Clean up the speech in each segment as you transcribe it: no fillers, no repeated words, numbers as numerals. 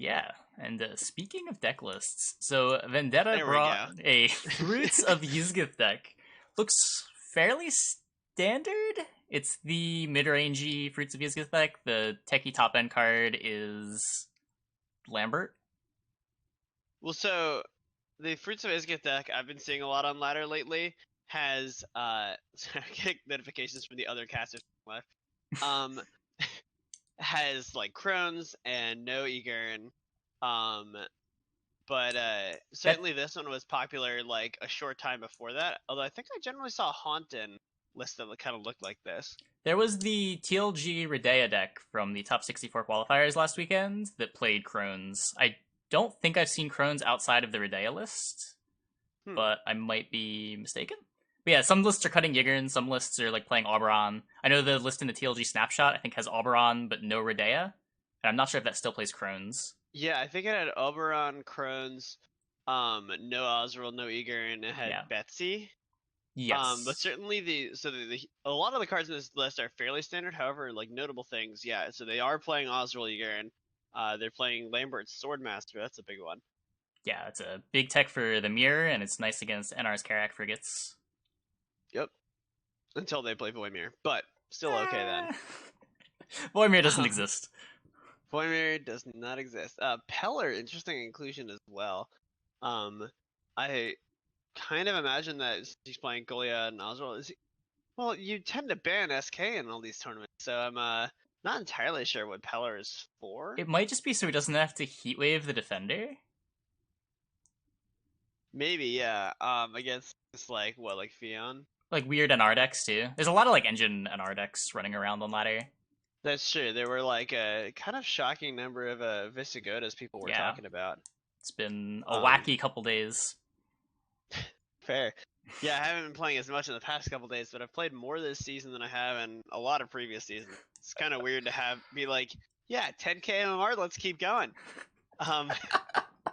Yeah, and speaking of deck lists, so Vendetta There we brought go. a Fruits of Yusuke deck. Looks fairly standard. It's the mid-rangey Fruits of Yusuke deck. The techie top end card is Lambert. Well, so the Fruits of Isgith deck I've been seeing a lot on ladder lately has sorry, I get notifications from the other casters left. Um has like Crohn's and no Egern. Um but That certainly this one was popular like a short time before that. Although I think I generally saw Haunton list that kind of looked like this. there was the TLG Redea deck from the top 64 qualifiers last weekend that played Crohn's. I don't think I've seen Crohn's outside of the Redea list, Hmm. but I might be mistaken. But yeah, some lists are cutting Yigern, some lists are like playing Oberon. I know the list in the TLG snapshot I think has Oberon but no Redea, and I'm not sure if that still plays Crohn's. Yeah, I think it had Oberon, Crohn's, no Oswald, no Egern, and it had Yeah. Betsy. But Yes. certainly a lot of the cards in this list are fairly standard. However, like notable things, yeah. So they are playing Oswald Egern. They're playing Lambert's Swordmaster. That's a big one. Yeah, it's a big tech for the mirror, and it's nice against NR's Karak frigates. Yep. Until they play Voimir, but still okay then. Eh. Voimir doesn't Um, exist. Voimir does not exist. Peller, interesting inclusion as well. Um, I kind of imagine that he's playing Golia and Oswald. Well, you tend to ban SK in all these tournaments, so I'm not entirely sure what Peller is for. It might just be so he doesn't have to heatwave the defender. Maybe, yeah. Against like what, like Fion? Like weird NR decks too. There's a lot of like engine NR decks running around on ladder. That's true. There were like a kind of shocking number of Visigodas people were Yeah, talking about. it's been a Um, wacky couple days. Fair. Yeah, I haven't been playing as much in the past couple days, but I've played more this season than I have in a lot of previous seasons. It's kind of weird to be like, yeah, 10k MMR, let's keep going. Um,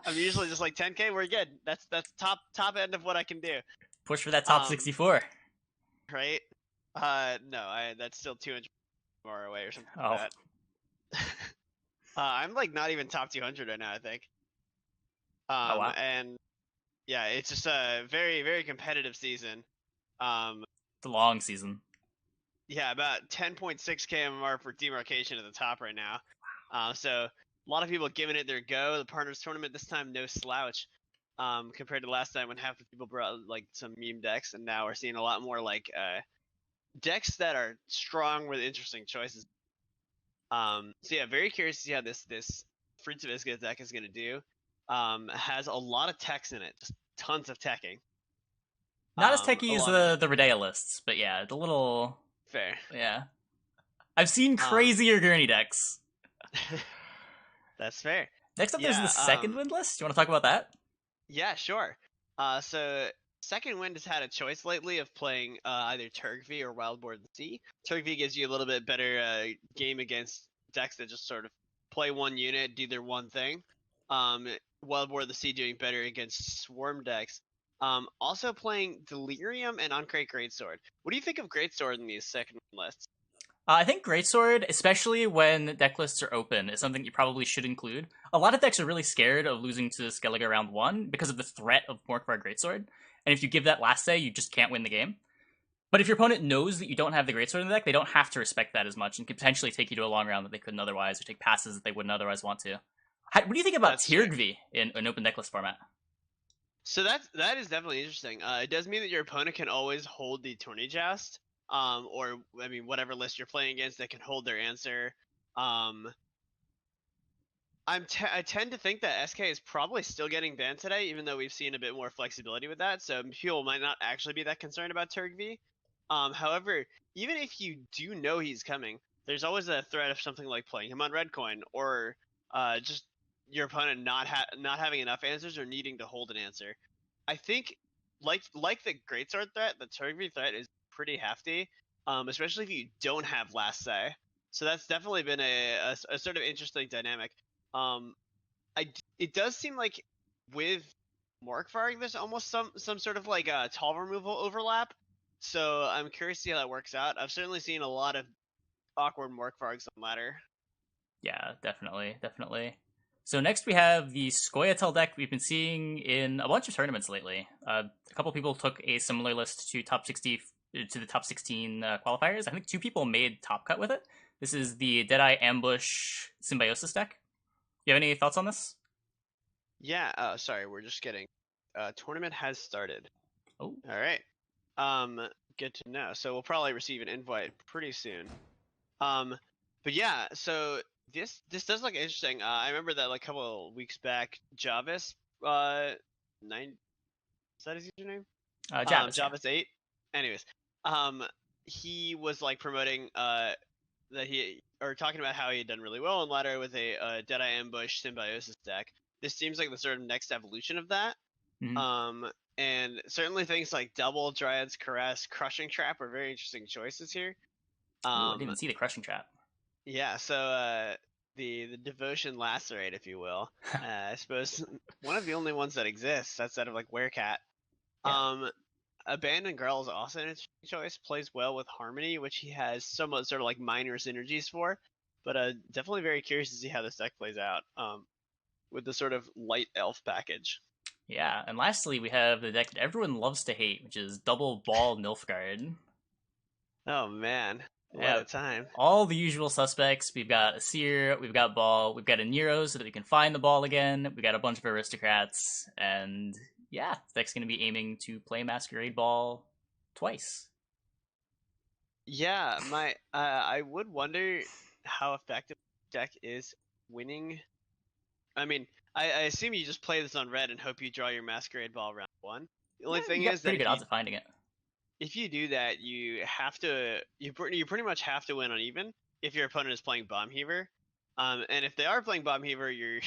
I'm usually just like 10k, we're good. That's top end of what I can do. Push for that top Um, 64. right? No, I that's still 200 more away or something Oh, like that. I'm like not even top 200 right now, I think. oh wow. And yeah, it's just a very very competitive season. Um, It's a long season. yeah, about 10.6k MMR for demarcation at the top right now. So a lot of people giving it their go. The partners tournament this time, no slouch. Compared to last time when half the people brought like some meme decks, and now we're seeing a lot more like decks that are strong with interesting choices. So yeah, very curious to see how this Fruits of Isgith deck is gonna do. Has a lot of techs in it, just tons of teching. Not as techy as Along the Redea lists, but yeah, the little fair. yeah. I've seen Um, crazier Gurney decks. that's fair. Next up, there's the Yeah. second wind list. Do you want to talk about that? Yeah, sure. So Second Wind has had a choice lately of playing either Turgvi or Wildboard the Sea. Turgvi gives you a little bit better game against decks that just sort of play one unit, do their one thing. Um, Wildboard the Sea doing better against Swarm decks. Also playing Delirium and Uncrate Greatsword. What do you think of Greatsword in these second Wind lists? I think Greatsword, especially when deck lists are open, is something you probably should include. A lot of decks are really scared of losing to Skellige round one because of the threat of Morkvar Greatsword, and if you give that last say, you just can't win the game. But if your opponent knows that you don't have the Greatsword in the deck, they don't have to respect that as much and could potentially take you to a long round that they couldn't otherwise, or take passes that they wouldn't otherwise want to. What do you think about That's true. Tyrgvi in an open decklist format? So that is definitely interesting. It does mean that your opponent can always hold the tourney joust, or I mean whatever list you're playing against, they can hold their answer. Um, I tend to think that SK is probably still getting banned today, even though we've seen a bit more flexibility with that. So people might not actually be that concerned about Turgv. However, even if you do know he's coming, there's always a threat of something like playing him on red coin, or just your opponent not having enough answers or needing to hold an answer. I think like the greatsword threat, the Turgv threat is pretty hefty, especially if you don't have last say. So that's definitely been a sort of interesting dynamic. Um, it does seem like with Morkvarg, there's almost some sort of like tall removal overlap. So I'm curious to see how that works out. I've certainly seen a lot of awkward Morkvargs on ladder. Yeah, definitely, definitely. So next we have the Scoia'tael deck we've been seeing in a bunch of tournaments lately. A couple people took a similar list to top 60 to the top 16 qualifiers. I think 2 people made top cut with it. This is the Deadeye Ambush Symbiosis deck. You have any thoughts on this? Yeah. Sorry, we're just getting. Tournament has started. Oh, All right. Good to know. So we'll probably receive an invite pretty soon. But yeah. So this does look interesting. I remember that like a couple of weeks back, Javis, 9, is that his username? Javis, yeah. Javis 8. Anyways, he was like promoting that he or talking about how he had done really well in ladder with a Deadeye Ambush Symbiosis deck. This seems like the sort of next evolution of that. Mm-hmm. And certainly things like Double, Dryad's Caress, Crushing Trap are very interesting choices here. Ooh, I didn't even see the Crushing Trap. Yeah, so the Devotion Lacerate, if you will, I suppose one of the only ones that exists outside of like Werecat. Yeah. Abandoned Girl is also an interesting choice. Plays well with Harmony, which he has somewhat sort of like minor synergies for. But definitely very curious to see how this deck plays out. With the sort of light elf package. Yeah, and lastly we have the deck that everyone loves to hate, which is Double Ball Nilfgaard. Oh man, what Yeah, a time! all the usual suspects. We've got a Seer, we've got Ball, we've got a Nero so that we can find the ball again. We got a bunch of aristocrats, and yeah, this deck's going to be aiming to play Masquerade Ball twice. Yeah, my I would wonder how effective the deck is winning. I mean, I assume you just play this on red and hope you draw your Masquerade Ball round one. The only Yeah, you thing got is that pretty good odds of finding it. if you do that, you have to you pretty much have to win on even if your opponent is playing Bomb Heaver. And if they are playing Bomb Heaver, your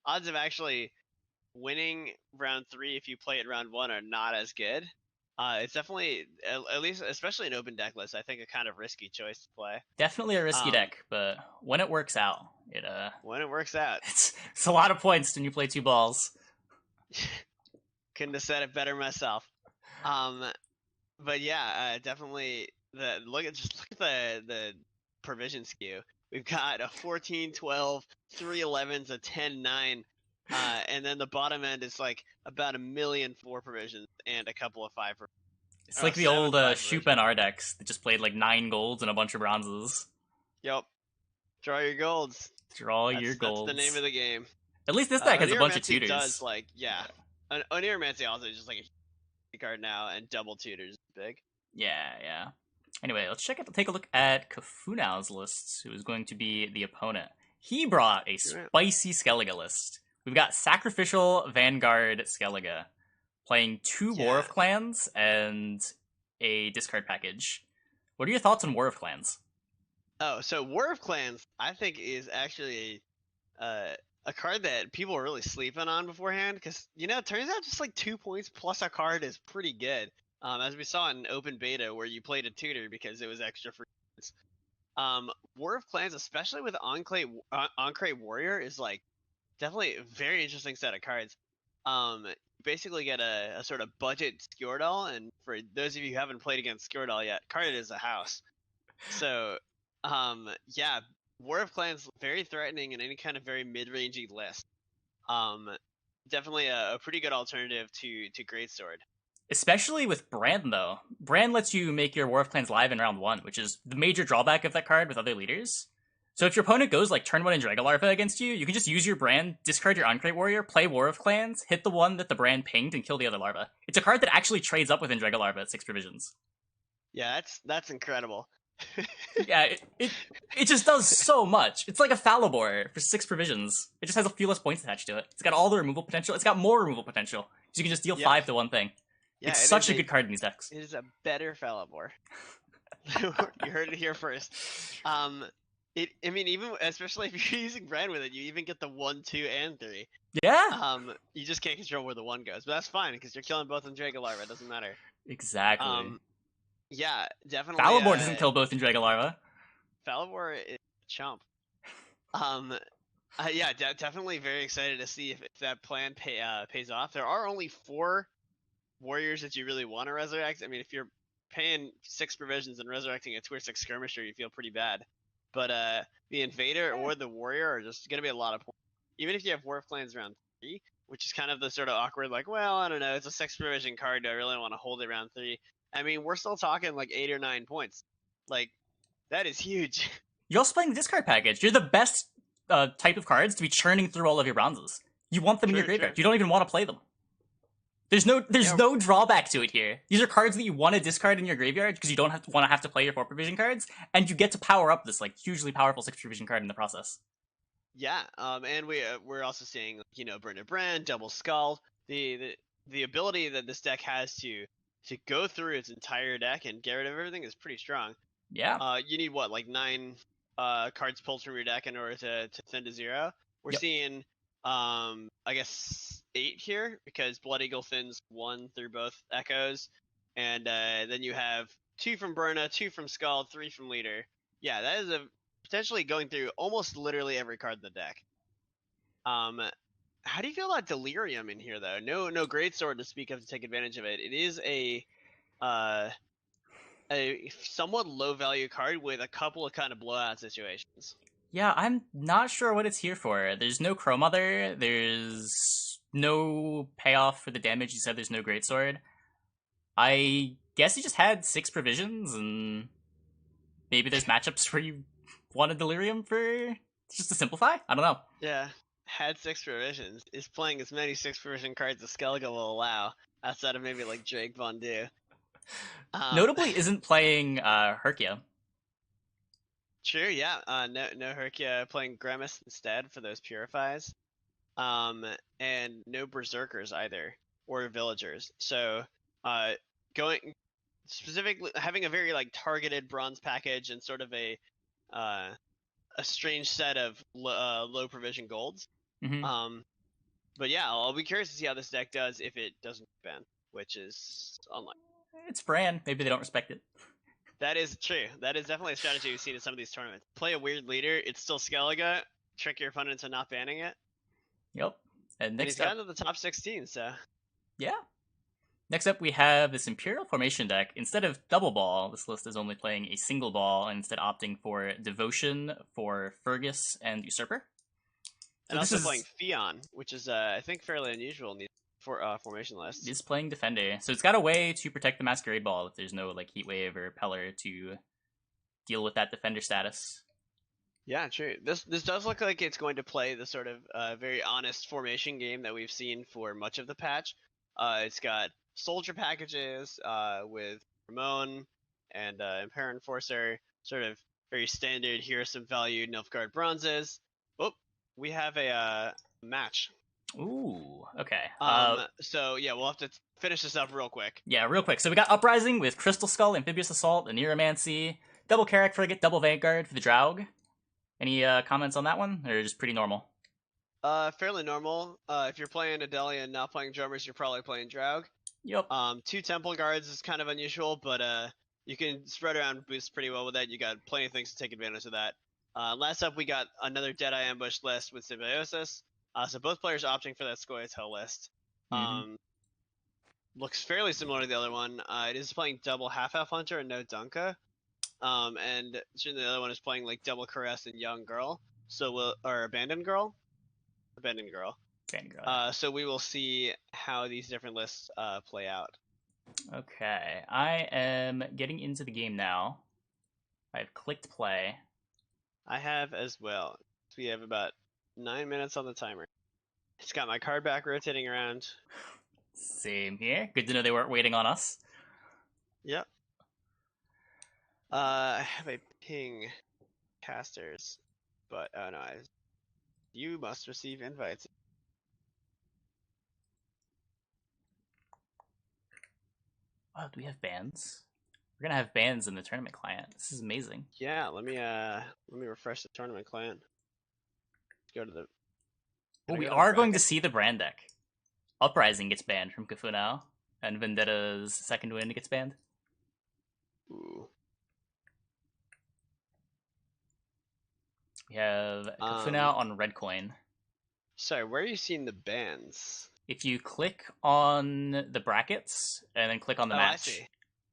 odds of actually winning round 3 if you play it round 1 are not as good. It's definitely, at least, especially in open deck lists, I think a kind of risky choice to play. Definitely a risky Um, deck, but when it works out, when it works out, it's a lot of points when you play 2 balls. couldn't have said it better myself. Um, but yeah, definitely look at the provision skew. We've got a 14, 12, 3 11s, a 10, 9. And then the bottom end is like about 1,000,004 provisions and a couple of 5. It's Oh, like the 7 old 5 Shupen provisions. R decks that just played like 9 golds and a bunch of bronzes. Yep. Draw your golds. Draw your That's the name golds. of the game. At least this deck has a bunch of Oniromancy does tutors. like Oniromancy also is just like a card now, and double tutors is big. Yeah. Anyway, let's take a look at Kafunau's list, who is going to be the opponent. He brought a spicy Skellige list. We've got Sacrificial Vanguard Skellige, playing 2 War Yeah. of Clans and a discard package. What are your thoughts on War of Clans? Oh, so War of Clans, I think, is actually a card that people were really sleeping on beforehand, because it turns out just like 2 points plus a card is pretty good. As we saw in open beta, where you played a tutor because it was extra for. War of Clans, especially with Ancrate Warrior, is like definitely a very interesting set of cards. You basically get a sort of budget Scoia'tael, and for those of you who haven't played against Scoia'tael yet, card is a house. So, yeah, War of Clans very threatening in any kind of very mid-rangey list. Definitely a pretty good alternative to Greatsword. Especially with Brand, though. Brand lets you make your War of Clans live in round 1, which is the major drawback of that card with other leaders. So if your opponent goes like turn 1 in Dragolarva against you, you can just use your Brand, discard your Ancrate Warrior, play War of Clans, hit the one that the Brand pinged, and kill the other larva. It's a card that actually trades up within Dragolarva at 6 provisions. Yeah, that's incredible. Yeah, it just does so much. It's like a Falibor for 6 provisions. It just has a few less points attached to it. It's got all the removal potential. It's got more removal potential. So you can just deal Yep. 5 to one thing. Yeah, It's such a good card in these decks. It is a better Falibor. You heard it here first. I mean, even especially if you're using Brand with it, you even get the 1, 2, and 3. Yeah. You just can't control where the 1 goes, but that's fine because you're killing both in Dragolarva. It doesn't matter. Exactly. Yeah, definitely. Falibor doesn't kill both in Dragolarva. Falibor is a chump. Yeah, definitely very excited to see if that plan pays off. There are only 4 warriors that you really want to resurrect. I mean, if you're paying 6 provisions and resurrecting a 2/6 skirmisher, you feel pretty bad. But the invader or the warrior are just gonna be a lot of points. even if you have War of Clans round 3, which is kind of the sort of awkward, like, well, I don't know, it's a 6 provision card. Do I really want to hold it round 3? I mean, we're still talking like 8 or 9 points. Like, that is huge. You're also playing the discard package. You're the best type of cards to be churning through all of your bronzes. You want them in your True, graveyard. true. You don't even want to play them. There's Yeah, no drawback to it here. These are cards that you want to discard in your graveyard because you don't want to have to play your 4 provision cards, and you get to power up this like hugely powerful 6 provision card in the process. yeah. And we're also seeing, you know, Brand, Double Skull, the ability that this deck has to go through its entire deck and get rid of everything is pretty strong. Yeah. You need what, like 9 cards pulled from your deck in order to send to 0. We're Yep. seeing I guess 8 here because Blood Eagle thins 1 through both echoes, and then you have 2 from Burna, 2 from Skull, 3 from Leader. Yeah, that is a potentially going through almost literally every card in the deck. How do you feel about Delirium in here though? No Greatsword to speak of to take advantage of it. It is a somewhat low value card with a couple of kind of blowout situations. Yeah, I'm not sure what it's here for. There's no Crow Mother. There's no payoff for the damage. You said there's no Greatsword. I guess he just had 6 provisions, and maybe there's matchups where you want a Delirium for just to simplify. I don't know. Yeah, had 6 provisions. Is playing as many 6 provision cards as Skellige will allow, outside of maybe like Drake Von Du. Notably, isn't playing Herkia. True, yeah. No Herkia, playing Grimace instead for those purifies. And no Berserkers either, or Villagers. So, going specifically having a very like targeted bronze package and sort of a strange set of low provision golds. Mm-hmm. But yeah, I'll be curious to see how this deck does if it doesn't ban, which is unlikely. It's Bran. Maybe they don't respect it. That is true. That is definitely a strategy we've seen in some of these tournaments. Play a weird leader. It's still Skellige. Trick your opponent into not banning it. Yep. And And he's next up, gotten to the top 16, so. yeah. Next up, we have this Imperial Formation deck. Instead of double ball, this list is only playing a single ball, and instead opting for Devotion for Fergus and Usurper. And also playing Fion, which is, I think, fairly unusual in these formation lists. Is playing Defender. So it's got a way to protect the Masquerade Ball if there's no like Heat Wave or Peller to deal with that Defender status. Yeah, true. This does look like it's going to play the sort of very honest formation game that we've seen for much of the patch. It's got soldier packages with Ramon and Imperial Enforcer, sort of very standard. Here are some valued nilfgaard bronzes. Oh, we have a match. Ooh, okay. So yeah, we'll have to finish this up real quick. Yeah, real quick. So we got Uprising with Crystal Skull, Amphibious Assault, and Neuromancy. Double Carrack Frigate, double Vanguard for the Draug. Any comments on that one, or just pretty normal? Fairly normal. If you're playing Adelia and not playing drummers, you're probably playing Draug. Yep. 2 Temple Guards is kind of unusual, but you can spread around boosts pretty well with that. You got plenty of things to take advantage of that. Last up, we got another Deadeye Ambush list with Symbiosis. So both players opting for that Scoia'tael list. Mm-hmm. Looks fairly similar to the other one. It is playing double Half-Elf Hunter and no Dunka. And the other one is playing like double Caress and Young Girl. Or Abandoned Girl. Abandoned Girl. So we will see how these different lists play out. Okay, I am getting into the game now. I've clicked play. I have as well. We have about 9 minutes on the timer. It's got my card back rotating around. Same here. Good to know they weren't waiting on us. Yep. I have a ping casters, but oh no, you must receive invites. Oh, do we have bans? We're gonna have bans in the tournament client. This is amazing. Yeah, let me refresh the tournament client. Let's go to the. Well, we are going to see the brand deck. Uprising gets banned from Kufunau, and Vendetta's second wind gets banned. Ooh. We have Kufunau on red coin. Sorry, where are you seeing the bans? If you click on the brackets and then click on the match. I see.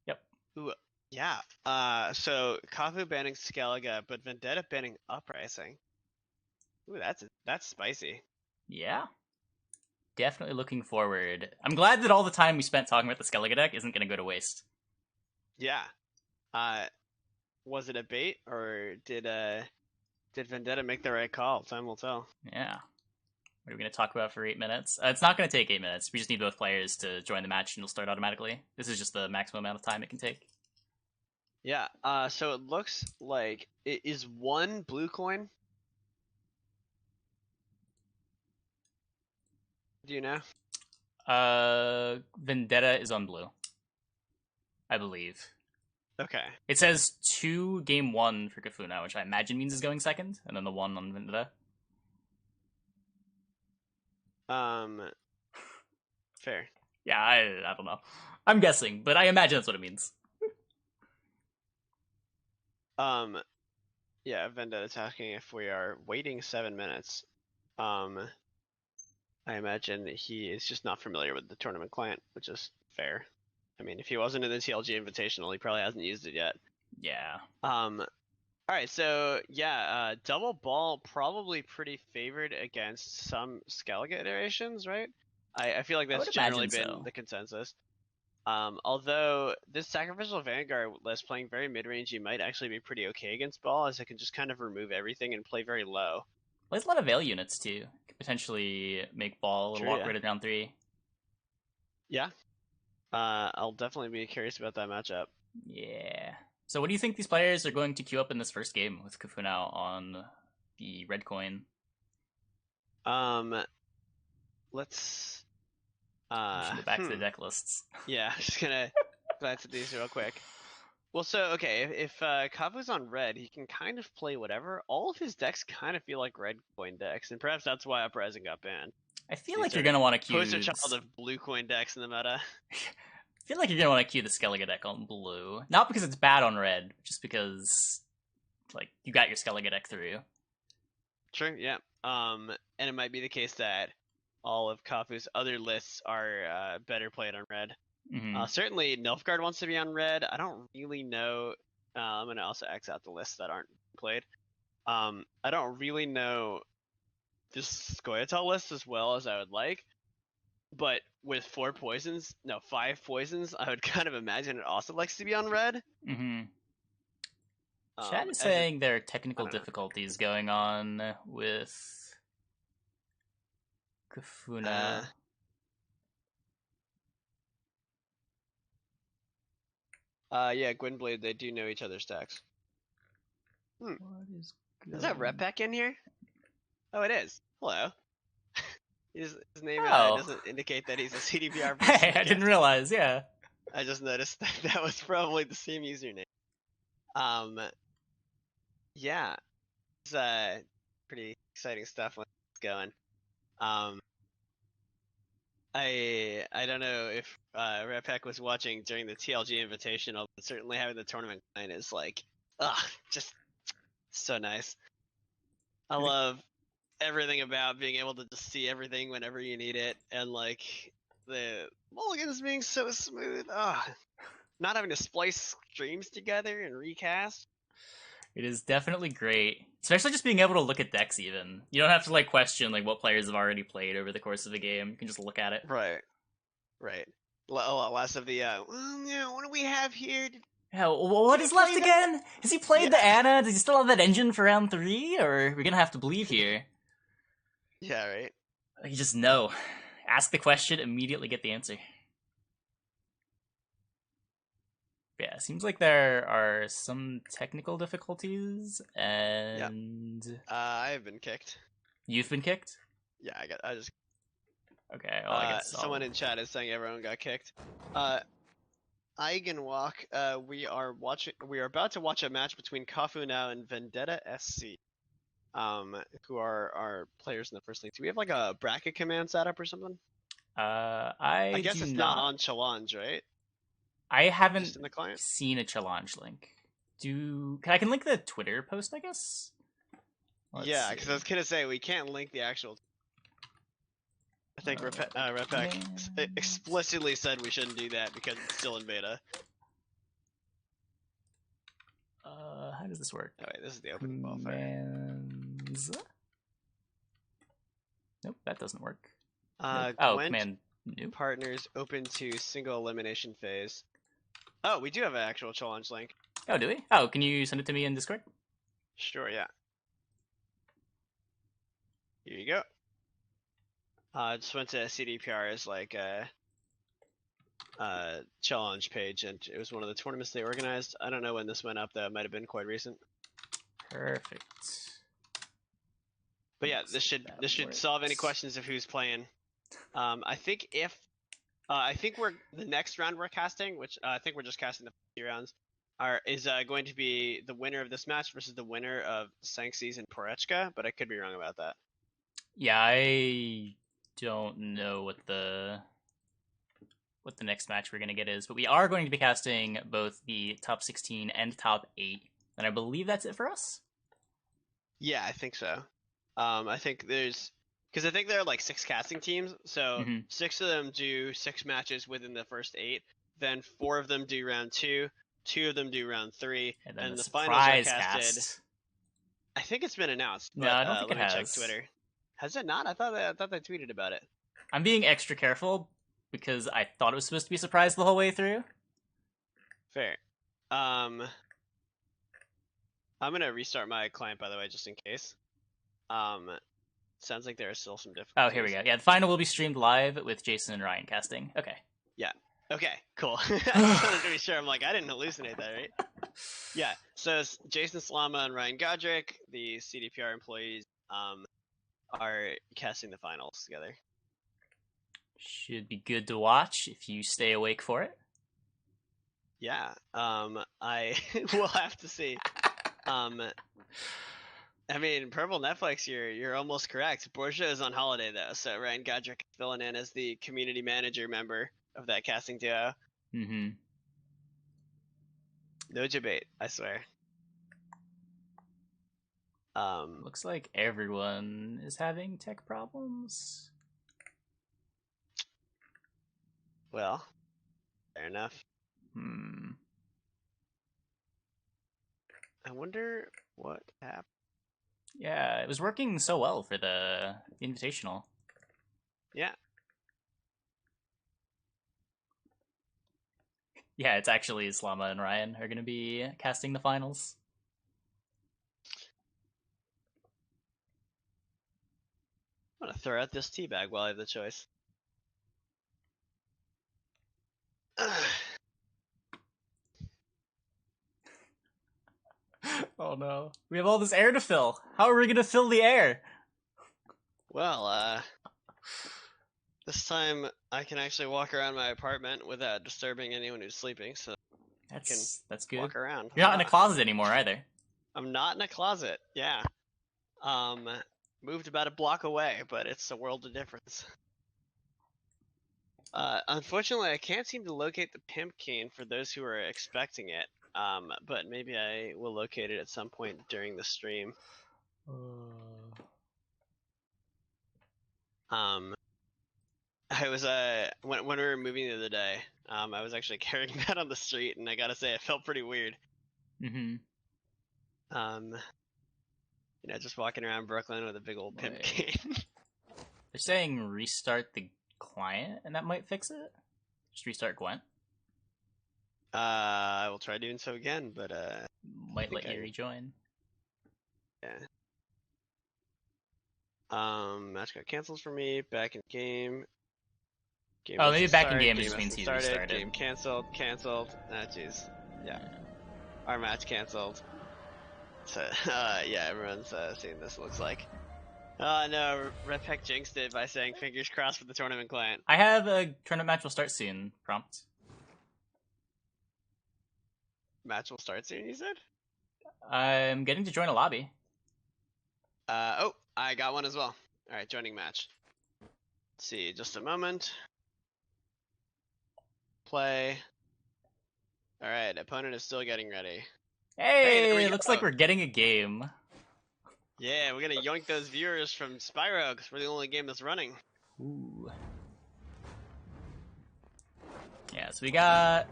Yep. Ooh, yeah. So Kafu banning Skellige, but Vendetta banning Uprising. Ooh, that's spicy. Yeah. Definitely looking forward. I'm glad that all the time we spent talking about the Skellige deck isn't going to go to waste. Yeah. Uh, was it a bait or did Vendetta make the right call? Time will tell. Yeah. What are we going to talk about for 8 minutes? It's not going to take 8 minutes. We just need both players to join the match and it'll start automatically. This is just the maximum amount of time it can take. Yeah. So it looks like it is one blue coin. Do you know? Vendetta is on blue, I believe. Okay. It says 2 game 1 for Kafunow, which I imagine means is going second, and then the 1 on Vendetta. Fair. Yeah, I don't know. I'm guessing, but I imagine that's what it means. Um, yeah, Vendetta attacking if we are waiting 7 minutes. I imagine he is just not familiar with the tournament client, which is fair. I mean, if he wasn't in the TLG Invitational, he probably hasn't used it yet. Yeah. All right, so yeah, double ball probably pretty favored against some Skellige iterations, right? I feel like I that's would generally imagine been so. the consensus. Although this Sacrificial Vanguard list playing very mid-range, you might actually be pretty okay against ball, as it can just kind of remove everything and play very low. Well, there's a lot of Veil units too. Could potentially make ball a little True, yeah. awkward in round 3. Yeah, I'll definitely be curious about that matchup. Yeah. So what do you think these players are going to queue up in this first game with Kufunau on the red coin? Um, let's We should go back to the deck lists. yeah, just gonna glance at these real quick. Well, so okay, if Kafu's on red, he can kind of play whatever. All of his decks kind of feel like red coin decks, and perhaps that's why Uprising got banned. I feel These like you're sort of gonna want to poster queue child this. of blue coin decks in the meta. I feel like you're gonna want to queue the Skellige deck on blue, not because it's bad on red, just because like you got your Skellige deck through. True, yeah. And it might be the case that all of Kafu's other lists are better played on red. Mm-hmm. Certainly, Nilfgaard wants to be on red. I don't really know. I'm gonna also X out the lists that aren't played. I don't really know this Scoia'tael list as well as I would like, but with 5 poisons, I would kind of imagine it also likes to be on red. Mm-hmm. Chat is As it, saying there are I technical don't know. difficulties going on with Uh, Kafuna. yeah, Gwynblade, they do know each other's decks. What is Is that going? Repek in here? Oh, it is. Hello. His name Oh, doesn't indicate that he's a CDPR person, hey, I I didn't guess. realize. Yeah. I just noticed that that was probably the same username. Um, yeah, it's pretty exciting stuff when it's going. Um, I don't know if Repek was watching during the TLG Invitational, but certainly having the tournament client is like, just so nice. I love everything about being able to just see everything whenever you need it, and like the mulligans being so smooth. Not having to splice streams together and recast. It is definitely great, especially just being able to look at decks. Even you don't have to like question like what players have already played over the course of the game. You can just look at it. Right, right. A lot less of the well, yeah, what do we have here? Yeah, what Did is he left play that? again? Has he played Yeah, the Ana? Does he still have that engine for round 3? Or are we gonna have to believe here? yeah, right. You just know. Ask the question, immediately get the answer. Yeah, seems like there are some technical difficulties, Yeah. and I have been kicked. you've been kicked? Yeah, I just. Okay, well, I guess Someone I'll... in chat is saying everyone got kicked. Eigenwalk, we are watching. We are about to watch a match between Kafunow and Vendetta SC. Who are our players in the first league? Do we have like a bracket command set up or something? I I guess do it's not not. on Challenge, right? I haven't Just in the client. seen a challenge link. I can link the Twitter post, I guess? Let's Yeah, because I see. was gonna say we can't link the actual. I think Repek Command... explicitly said we shouldn't do that because it's still in beta. How does this work? Oh wait, this is the opening qualifier. Commands... Nope, that doesn't work. Nope. Oh, Gwent command. Nope. partners open to single elimination phase. Oh, we do have an actual challenge link. Oh, do we? Oh, can you send it to me in Discord? Sure, yeah. Here you go. Just went to CDPR's like challenge page, and it was one of the tournaments they organized. I don't know when this went up though. It might have been quite recent. Perfect. But yeah, this should solve any questions of who's playing. I think we're the next round we're casting, which I think we're just casting the 50 rounds, is going to be the winner of this match versus the winner of Sanxes and Porechka, but I could be wrong about that. Yeah, I don't know what the next match we're gonna get is, but we are going to be casting both the top 16 and top 8, and I believe that's it for us. Yeah, I think so. I think because I think there are like 6 casting teams, so 6 of them do 6 matches within the first 8. Then 4 of them do round 2, 2 of them do round 3, And then and the the finals are casted. cast. I think it's been announced. But, No, I don't think let it me has. check Twitter. Has it not? I thought they tweeted about it. I'm being extra careful because I thought it was supposed to be a surprise the whole way through. Fair. I'm gonna restart my client, by the way, just in case. Sounds like there are still some difficulties. Oh, here we go. Yeah, the final will be streamed live with Jason and Ryan casting. Okay. Yeah. Okay, cool. I just wanted to be sure. I'm like, I didn't hallucinate that, right? Yeah, so it's Jason Slama and Ryan Godric, the CDPR employees, are casting the finals together. Should be good to watch if you stay awake for it. Yeah, I will have to see. I mean, Purple Netflix, you're almost correct. Borgia is on holiday though, so Ryan Godric is filling in as the community manager member of that casting duo. Mm-hmm. No debate, I swear. Looks like everyone is having tech problems. Well, fair enough. I wonder what happened. Yeah, it was working so well for the Invitational. Yeah. Yeah, it's actually Slama and Ryan are going to be casting the finals. I'm going to throw out this tea bag while I have the choice. Oh no. We have all this air to fill. How are we going to fill the air? Well, this time I can actually walk around my apartment without disturbing anyone who's sleeping, so that's good. walk around. You're not in a closet anymore either. I'm not in a closet, yeah. Moved about a block away, but it's a world of difference. Unfortunately, I can't seem to locate the pimp cane for those who are expecting it. But maybe I will locate it at some point during the stream. I was when we were moving the other day, I was actually carrying that on the street, and I gotta say, it felt pretty weird. Mm-hmm. You know, just walking around Brooklyn with a big old pimp cane. They're saying restart the client, and that might fix it. Just restart Gwent. I will try doing so again, but might let you rejoin. Yeah. Match got canceled for me. Back in game. Oh, maybe back in game just means he's restarted. Game canceled. Ah, jeez. Yeah. Our match canceled. So, yeah, everyone's seeing this, looks like. No, Repec jinxed it by saying fingers crossed for the tournament client. I have a tournament match will start soon prompt. Match will start soon, you said? I'm getting to join a lobby. Oh, I got one as well. Alright, joining match. Let's see, just a moment. Play. Alright, opponent is still getting ready. Hey, it looks like we're getting a game. Yeah, we're gonna yoink those viewers from Spyro because we're the only game that's running. Ooh. Yeah, so we got,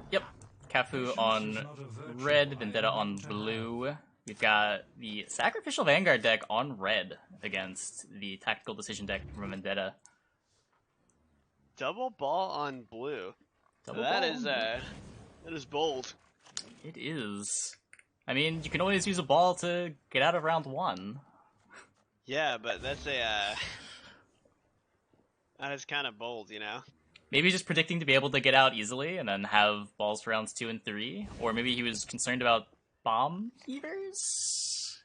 Kafu on red, Vendetta on blue. We've got the Sacrificial Vanguard deck on red against the Tactical Decision deck from Vendetta. Double ball on blue. That is bold. It is. I mean, you can always use a ball to get out of round 1. Yeah, but that's that is kind of bold, you know? Maybe just predicting to be able to get out easily and then have balls for rounds 2 and 3. Or maybe he was concerned about bomb heavers?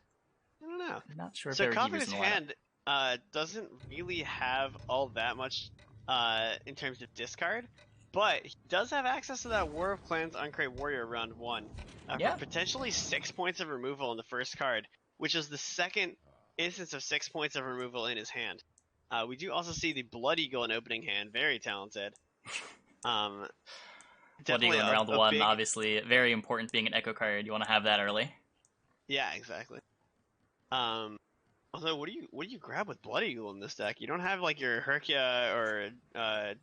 I don't know. I'm not sure if So there were heavers Kafu's in the lineup. hand doesn't really have all that much in terms of discard, but he does have access to that War of Clans Uncrate Warrior round 1 Yeah. for potentially 6 points of removal in the first card, which is the second instance of 6 points of removal in his hand. We do also see the Blood Eagle in opening hand, very talented. Blood Eagle in round 1, big... obviously very important being an echo card. You want to have that early. Yeah, exactly. Although, what do you grab with Blood Eagle in this deck? You don't have like your Herkia or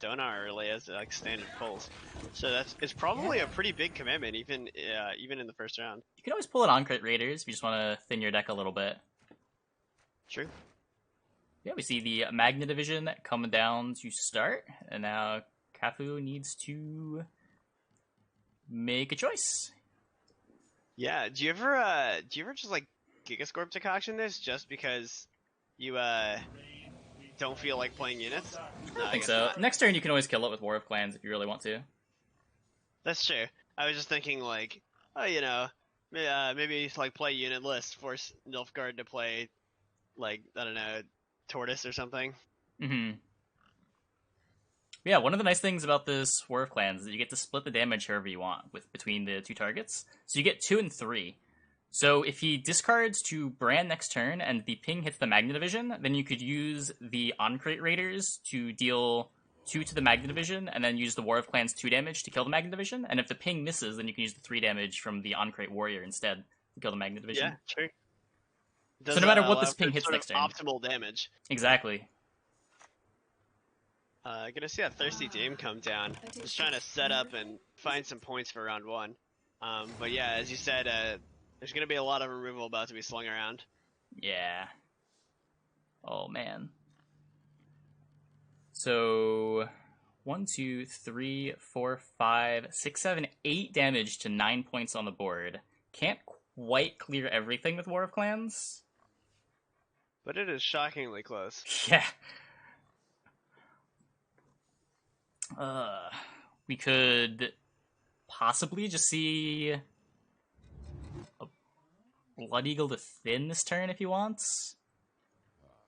Dona early as like standard pulls, so it's probably a pretty big commitment even in the first round. You can always pull it on Crit Raiders if you just want to thin your deck a little bit. True. Yeah, we see the Magna Division coming down to start, and now Kafu needs to make a choice. Yeah, do you ever just like Gigascorp decoction this just because you don't feel like playing units? No, I think so. Not. Next turn you can always kill it with War of Clans if you really want to. That's true. I was just thinking like, oh, you know, maybe like play unit list, force Nilfgaard to play like, I don't know, Tortoise or something. Mm-hmm. Yeah, one of the nice things about this War of Clans is that you get to split the damage however you want between the two targets. So you get 2 and 3. So if he discards to Brand next turn and the ping hits the Magna Division, then you could use the On-Crate Raiders to deal 2 to the Magna Division, and then use the War of Clans 2 damage to kill the Magna Division. And if the ping misses, then you can use the 3 damage from the On-Crate Warrior instead to kill the Magna Division. Yeah, true. So no matter what this ping hits next turn. Optimal damage. Exactly. Gonna see that Thirsty Dame come down. Just trying to set up and find some points for round 1. But yeah, as you said, there's gonna be a lot of removal about to be slung around. Yeah. Oh man. So 1, 2, 3, 4, 5, 6, 7, 8 damage to 9 points on the board. Can't quite clear everything with War of Clans. But it is shockingly close. Yeah. We could possibly just see a Blood Eagle to thin this turn if he wants.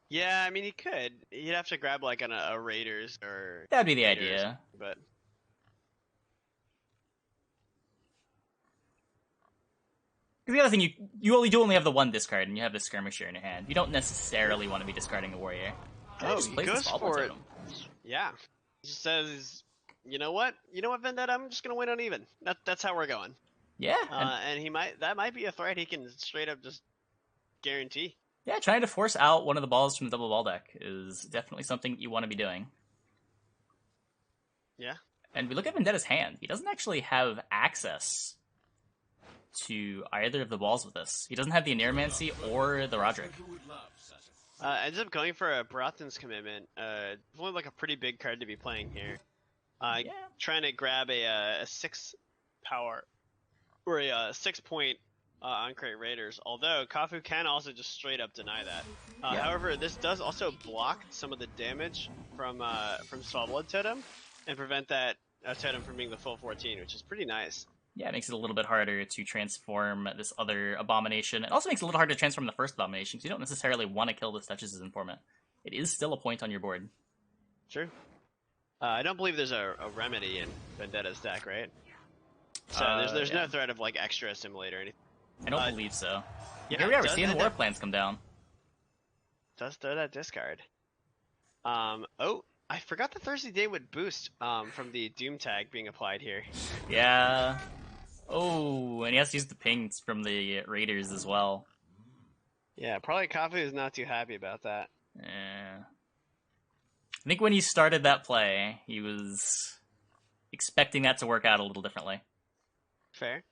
Yeah, I mean, he could. He'd have to grab like a Raiders or... That'd be the idea. But... The other thing, you do only have the one discard, and you have the Skirmisher in your hand. You don't necessarily want to be discarding a Warrior. Oh, he goes for it. Yeah. He just says, you know what, Vendetta, I'm just gonna win uneven. That's how we're going. Yeah. And that might be a threat he can straight up just guarantee. Yeah, trying to force out one of the balls from the double ball deck is definitely something you want to be doing. Yeah. And we look at Vendetta's hand. He doesn't actually have access to either of the balls with this. He doesn't have the Aneromancy or the Roderick. Ends up going for a Brathan's Commitment. Only like a pretty big card to be playing here. Yeah. Trying to grab a 6 power or a 6 point on Crate Raiders. Although Kafu can also just straight up deny that. Yeah. However, this does also block some of the damage from Swallowblood Totem and prevent that totem from being the full 14, which is pretty nice. Yeah, it makes it a little bit harder to transform this other Abomination. It also makes it a little harder to transform the first Abomination, because you don't necessarily want to kill this Duchess's Informant. It is still a point on your board. True. I don't believe there's a remedy in Vendetta's deck, right? So there's no threat of like extra Assimilate or anything. I don't believe so. Yeah, here we are, we're seeing the War Plans come down. Does throw that discard. Oh, I forgot the Thirsty Day would boost from the Doom tag being applied here. Yeah. Oh, and he has to use the pings from the Raiders as well. Yeah, probably Kafu is not too happy about that. Yeah. I think when he started that play, he was expecting that to work out a little differently. Fair.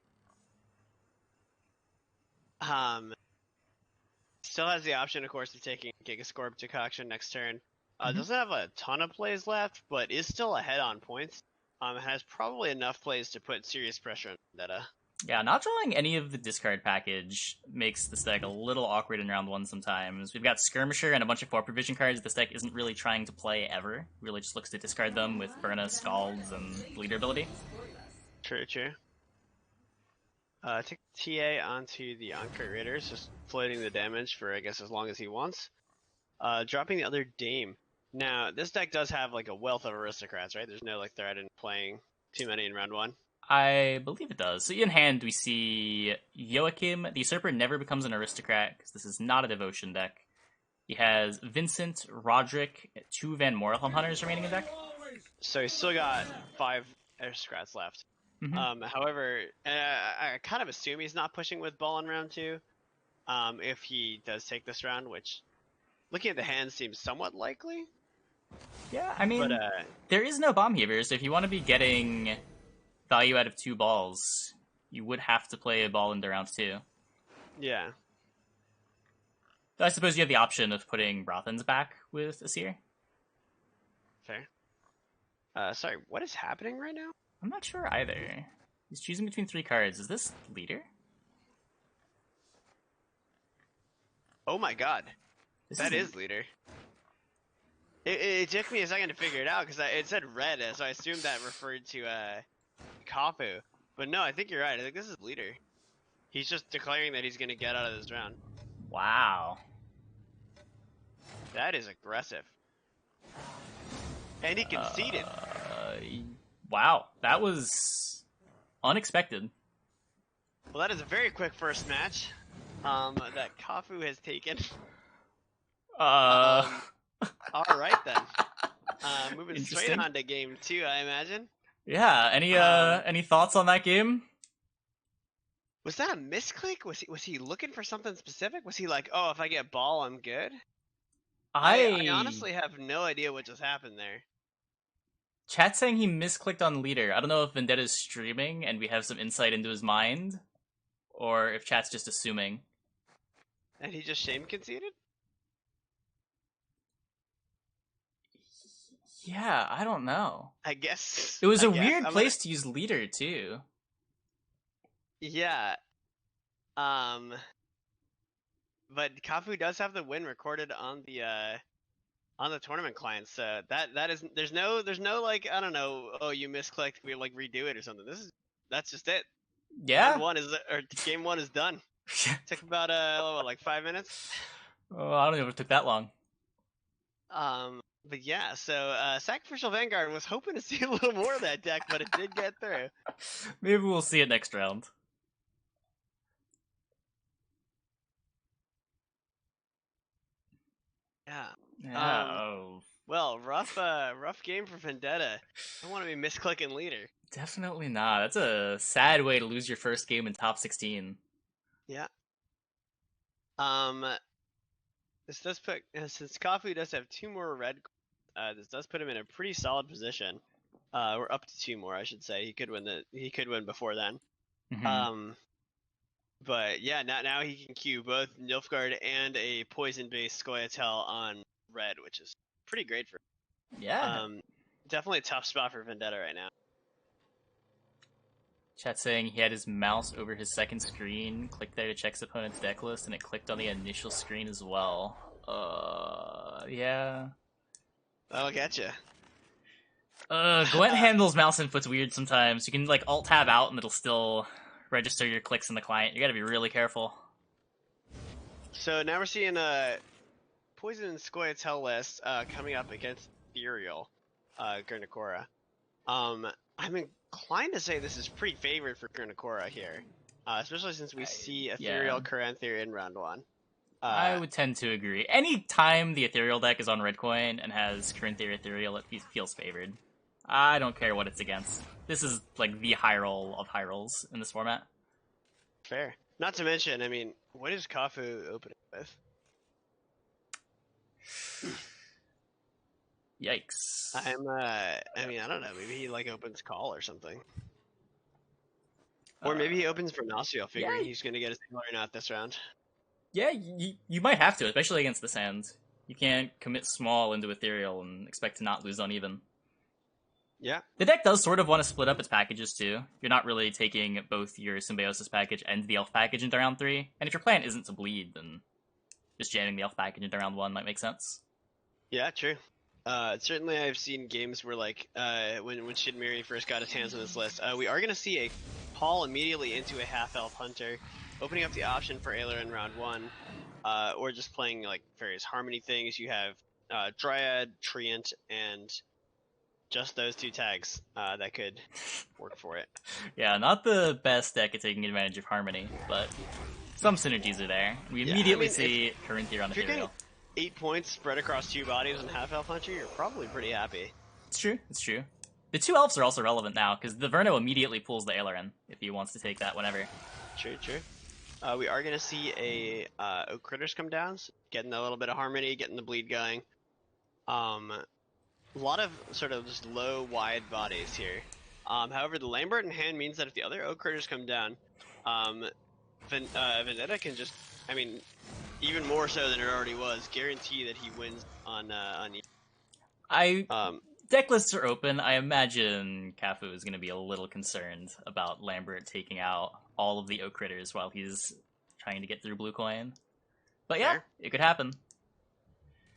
Um, Still has the option, of course, of taking Gigascorp Decoction next turn. Mhm. Doesn't have a ton of plays left, but is still ahead on points. Has probably enough plays to put serious pressure on Vendetta. Yeah, not drawing any of the discard package makes this deck a little awkward in round one sometimes. We've got Skirmisher and a bunch of 4 provision cards this deck isn't really trying to play ever. Really just looks to discard them with Burna, Scalds, and Leader ability. True, true. Take TA onto the Ankh Raiders, just floating the damage for, I guess, as long as he wants. Dropping the other Dame. Now, this deck does have, like, a wealth of aristocrats, right? There's no, like, threat in playing too many in round one. I believe it does. So in hand, we see Joachim. The Usurper never becomes an aristocrat because this is not a devotion deck. He has Vincent, Roderick, 2 Van Morelhelm Hunters remaining in deck. So he's still got 5 aristocrats left. Mm-hmm. However, I kind of assume he's not pushing with Ball in round 2. If he does take this round, which, looking at the hand, seems somewhat likely. Yeah, I mean, But, there is no bomb heaver, so if you want to be getting value out of 2 balls, you would have to play a ball into round 2. yeah. I suppose you have the option of putting Rothans back with Asir. Fair. Sorry, what is happening right now? I'm not sure either. He's choosing between 3 cards. Is this Leader? Oh my god. This That is Leader. It took me a second to figure it out because it said red, so I assumed that referred to Kafu. But no, I think you're right. I think this is Leader. He's just declaring that he's going to get out of this round. Wow. That is aggressive. And he conceded. Wow, that was unexpected. Well, that is a very quick first match that Kafu has taken. All right then. Moving straight on to game 2, I imagine. Yeah. Any thoughts on that game? Was that a misclick? Was he looking for something specific? Was he like, oh, if I get ball, I'm good? I honestly have no idea what just happened there. Chat's saying he misclicked on Leader. I don't know if Vendetta's streaming and we have some insight into his mind, or if Chat's just assuming. And he just shame conceded? Yeah, I don't know. I guess. It was a weird place to use Leader, too. Yeah. But Kafu does have the win recorded on the tournament client, so that is there's no like, I don't know, oh, you misclicked, we like redo it or something. That's just it. Yeah. Game 1 is done. Took about like 5 minutes. Oh, I don't know if it took that long. But yeah, so Sacrificial Vanguard was hoping to see a little more of that deck, but it did get through. Maybe we'll see it next round. Yeah. Well, rough game for Vendetta. I don't want to be misclicking Leader. Definitely not. That's a sad way to lose your first game in top 16. Yeah. This does put, since Kafu does have 2 more red, this does put him in a pretty solid position. We're up to 2 more, I should say. He could win before then. Mm-hmm. But yeah, now he can queue both Nilfgaard and a poison-based Scoia'tael on red, which is pretty great for him. Yeah. Definitely a tough spot for Vendetta right now. Chat saying he had his mouse over his second screen, clicked there to check his opponent's deck list, and it clicked on the initial screen as well. Yeah. That'll get you. Gwent handles mouse inputs weird sometimes. You can like alt-tab out and it'll still register your clicks in the client. You gotta be really careful. So now we're seeing Poison and Scoia'tael list coming up against Ethereal Gurnakora. I'm inclined to say this is pretty favored for Gurnakora here, especially since we see Ethereal Caranthir in round 1. I would tend to agree. Any time the Ethereal deck is on red coin and has Caranthir Ethereal, it feels favored. I don't care what it's against. This is like the high roll of high rolls in this format. Fair. Not to mention, I mean, what is Kafu opening with? Yikes. I mean, I don't know. Maybe he like opens call or something. Or maybe he opens for Nasiel, figuring yeah. he's going to get his Taylor out this round. Yeah, you might have to, especially against the Sands. You can't commit small into Ethereal and expect to not lose uneven. Yeah. The deck does sort of want to split up its packages too. You're not really taking both your Symbiosis package and the Elf package into round 3. And if your plan isn't to bleed, then just jamming the Elf package into round 1 might make sense. Yeah, true. Certainly I've seen games where, like, when Shidmiri first got his hands on this list, we are going to see a Paul immediately into a half-elf hunter, opening up the option for Ailer in round 1, or just playing, like, various Harmony things. You have Dryad, Treant, and just those 2 tags that could work for it. Yeah, not the best deck at taking advantage of Harmony, but some synergies are there. We immediately see Corinthia on Ethereal. 8 points spread across 2 bodies and half-elf hunter, you're probably pretty happy. It's true, it's true. The 2 elves are also relevant now, because the Verno immediately pulls the Ailer in, if he wants to take that whenever. True. We are going to see a Oak Critters come down, so getting a little bit of Harmony, getting the bleed going. A lot of sort of just low, wide bodies here. However, the Lambert in hand means that if the other Oak Critters come down, Vendetta can just, I mean, even more so than it already was, guarantee that he wins on Deck lists are open. I imagine Kafu is going to be a little concerned about Lambert taking out all of the Oak Critters while he's trying to get through Blue Coin. But yeah, it could happen.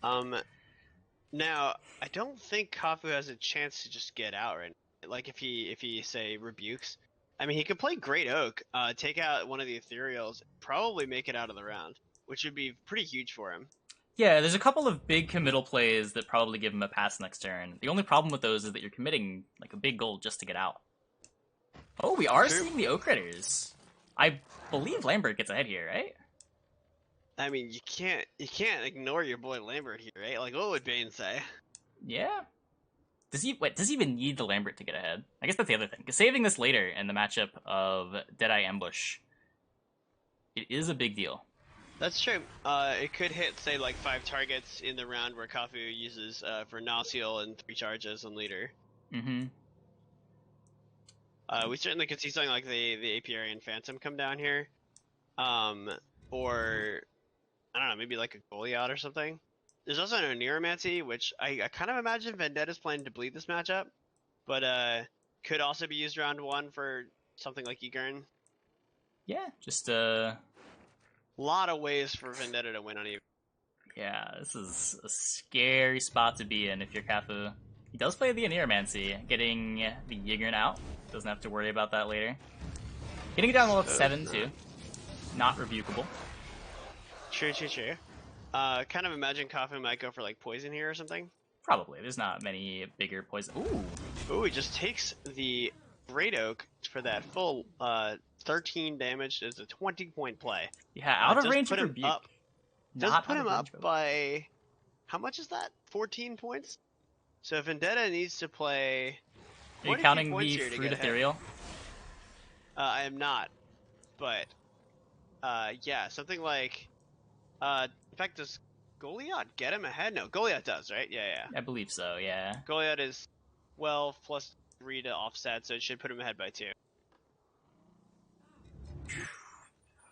Now, I don't think Kafu has a chance to just get out right now. Like, if he say, rebukes. I mean, he could play Great Oak, take out one of the Ethereals, probably make it out of the round, which would be pretty huge for him. Yeah, there's a couple of big committal plays that probably give him a pass next turn. The only problem with those is that you're committing like a big goal just to get out. Oh, we are seeing the Oak Critters. I believe Lambert gets ahead here, right? I mean, you can't ignore your boy Lambert here, right? Like, what would Bane say? Yeah. Does he even need the Lambert to get ahead? I guess that's the other thing. Because saving this later in the matchup of Deadeye Ambush, it is a big deal. That's true. It could hit, say, like 5 targets in the round where Kafu uses for Nasiel and 3 charges on leader. Mm-hmm. We certainly could see something like the Apiarian Phantom come down here. Or, I don't know, maybe like a Goliath or something. There's also an Oneiromancy, which I kind of imagine Vendetta's planning to bleed this matchup. But could also be used round 1 for something like Egern. Yeah, just lot of ways for Vendetta to win on even. Yeah, this is a scary spot to be in if you're Kafu. He does play the Oneiromancy, getting the Yigern out. Doesn't have to worry about that later. Getting it down to level 7 too. Not rebukable. True. Kind of imagine Kafu might go for like poison here or something. Probably. There's not many bigger poison. Ooh, he just takes the Great Oak for that full 13 damage. It's a 20-point play. Yeah, out of range of rebuke. Does put him up by, how much is that? 14 points? So Vendetta needs to play... Are you counting the Fruit Ethereal? I am not. But, yeah, something like... in fact, does Goliath get him ahead? No, Goliath does, right? Yeah. I believe so, yeah. Goliath is 12 plus 3 to offset, so it should put him ahead by 2.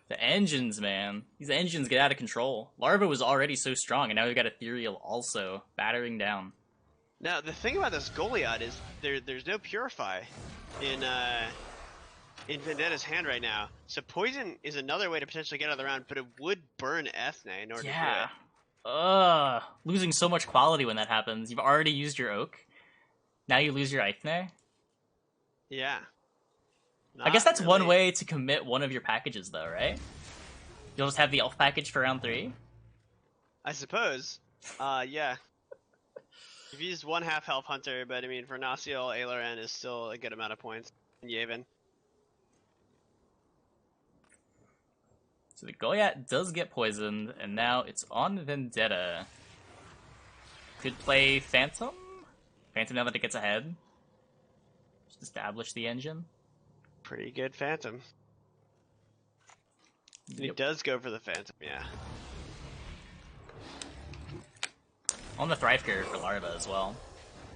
The engines, man. These engines get out of control. Larva was already so strong, and now we've got Ethereal also battering down. Now, the thing about this Goliath is there's no Purify in Vendetta's hand right now. So Poison is another way to potentially get out of the round, but it would burn Ethne in order to do it. Losing so much quality when that happens. You've already used your Oak. Now you lose your Ethne. Yeah. I guess that's one way to commit one of your packages, though, right? You'll just have the Elf package for round 3? I suppose. Yeah. You've used 1 half-health Hunter, but I mean, for Nasiel, Aileron is still a good amount of points. And Yavin. So the Goliath does get poisoned, and now it's on Vendetta. Could play Phantom? Phantom now that it gets ahead. Just establish the engine. Pretty good Phantom. Yep. He does go for the Phantom, yeah. On the Thrive curve for Larva as well.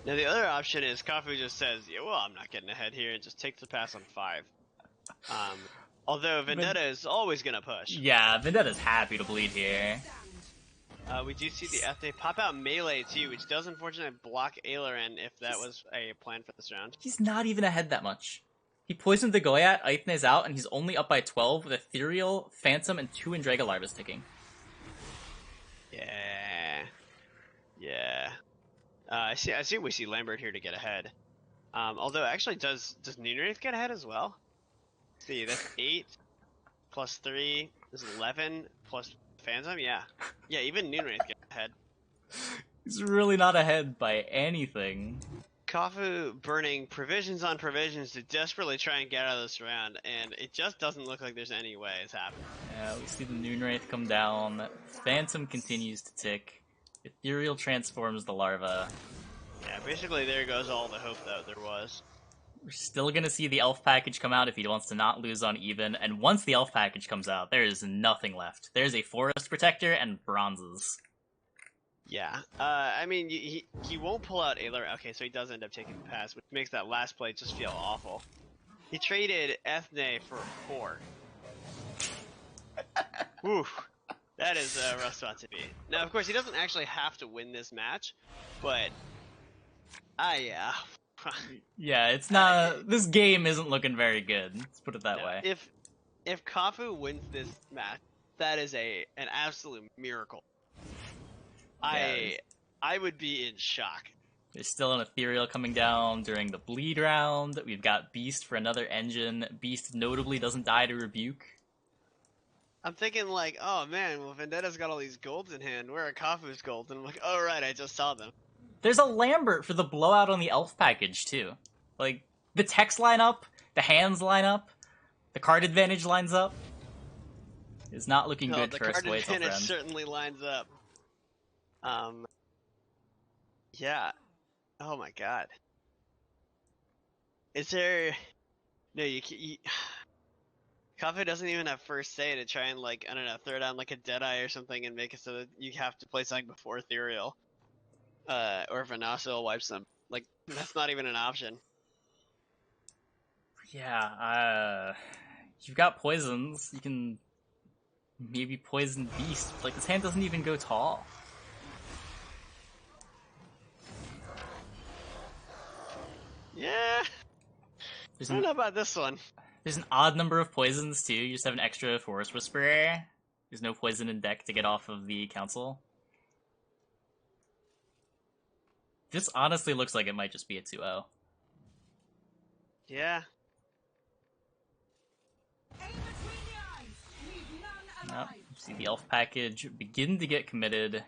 Now the other option is Kafu just says, yeah, well, I'm not getting ahead here, and just takes the pass on 5. Although Vendetta is always gonna push. Yeah, Vendetta's happy to bleed here. We do see the Ethne pop out melee too, which does unfortunately block Aileron if that was a plan for this round. He's not even ahead that much. He poisoned the Goyat, Aithne's out, and he's only up by 12 with Ethereal, Phantom, and 2 Indraga Larvas ticking. Yeah. Yeah. I see we see Lambert here to get ahead. Although actually does Noonwraith get ahead as well? Let's see, that's 8 plus 3 is 11 plus Phantom, yeah. Yeah, even Noonwraith gets ahead. He's really not ahead by anything. Kafu burning provisions on provisions to desperately try and get out of this round, and it just doesn't look like there's any way it's happening. Yeah, we see the Noonwraith come down. Phantom continues to tick. Ethereal transforms the larva. Yeah, basically there goes all the hope that there was. We're still gonna see the elf package come out if he wants to not lose on even, and once the elf package comes out, there is nothing left. There's a forest protector and bronzes. Yeah, I mean, he won't pull out Ailer. Okay, so he does end up taking the pass, which makes that last play just feel awful. He traded Ethne for 4. Oof, that is a rough spot to be. Now, of course, he doesn't actually have to win this match, but yeah. Yeah, it's not. This game isn't looking very good. Let's put it that way. If Kafu wins this match, that is an absolute miracle. Yeah, I would be in shock. There's still an Ethereal coming down during the bleed round. We've got Beast for another engine. Beast notably doesn't die to Rebuke. I'm thinking like, oh man, well Vendetta's got all these golds in hand. Where are Kafu's golds? And I'm like, oh right, I just saw them. There's a Lambert for the blowout on the elf package too. Like, the text line up, the hands line up, the card advantage lines up. It's not looking good for a Scoia'tael friend. The card advantage certainly lines up. Yeah. Oh my god. Is there... No, you Kafu doesn't even have first say to try and, like, I don't know, throw down, like, a Deadeye or something and make it so that you have to play something before Ethereal. Or Vanasil wipes them. Like, that's not even an option. Yeah, you've got poisons. You can maybe poison Beast. Like, this hand doesn't even go tall. Yeah. I don't know about this one. There's an odd number of poisons, too. You just have an extra Forest Whisperer. There's no poison in deck to get off of the council. This honestly looks like it might just be a 2-0. Yeah. Nope. See the elf package begin to get committed.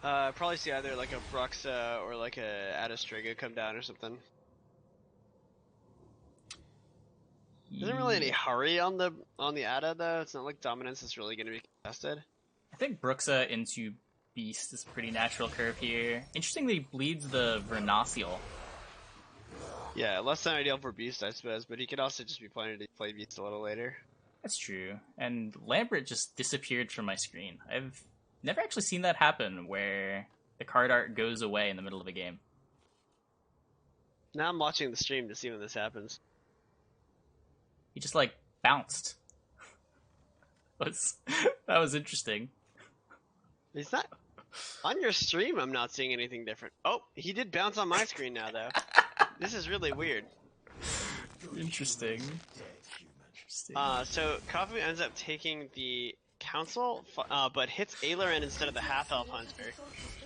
Probably see either like a Bruxa or like a Adastriga come down or something. Isn't really any hurry on the Ada though. It's not like dominance is really going to be contested. I think Bruxa into Beast is a pretty natural curve here. Interestingly, bleeds the Vernasial. Yeah, less than ideal for Beast, I suppose, but he could also just be planning to play Beast a little later. That's true. And Lambert just disappeared from my screen. I've never actually seen that happen, where the card art goes away in the middle of a game. Now I'm watching the stream to see when this happens. He just, like, bounced. That was interesting. He's not... On your stream, I'm not seeing anything different. Oh, he did bounce on my screen now, though. This is really weird. Interesting. So Kafu ends up taking the Council, but hits Aileron instead of the Half-Elf Hunter.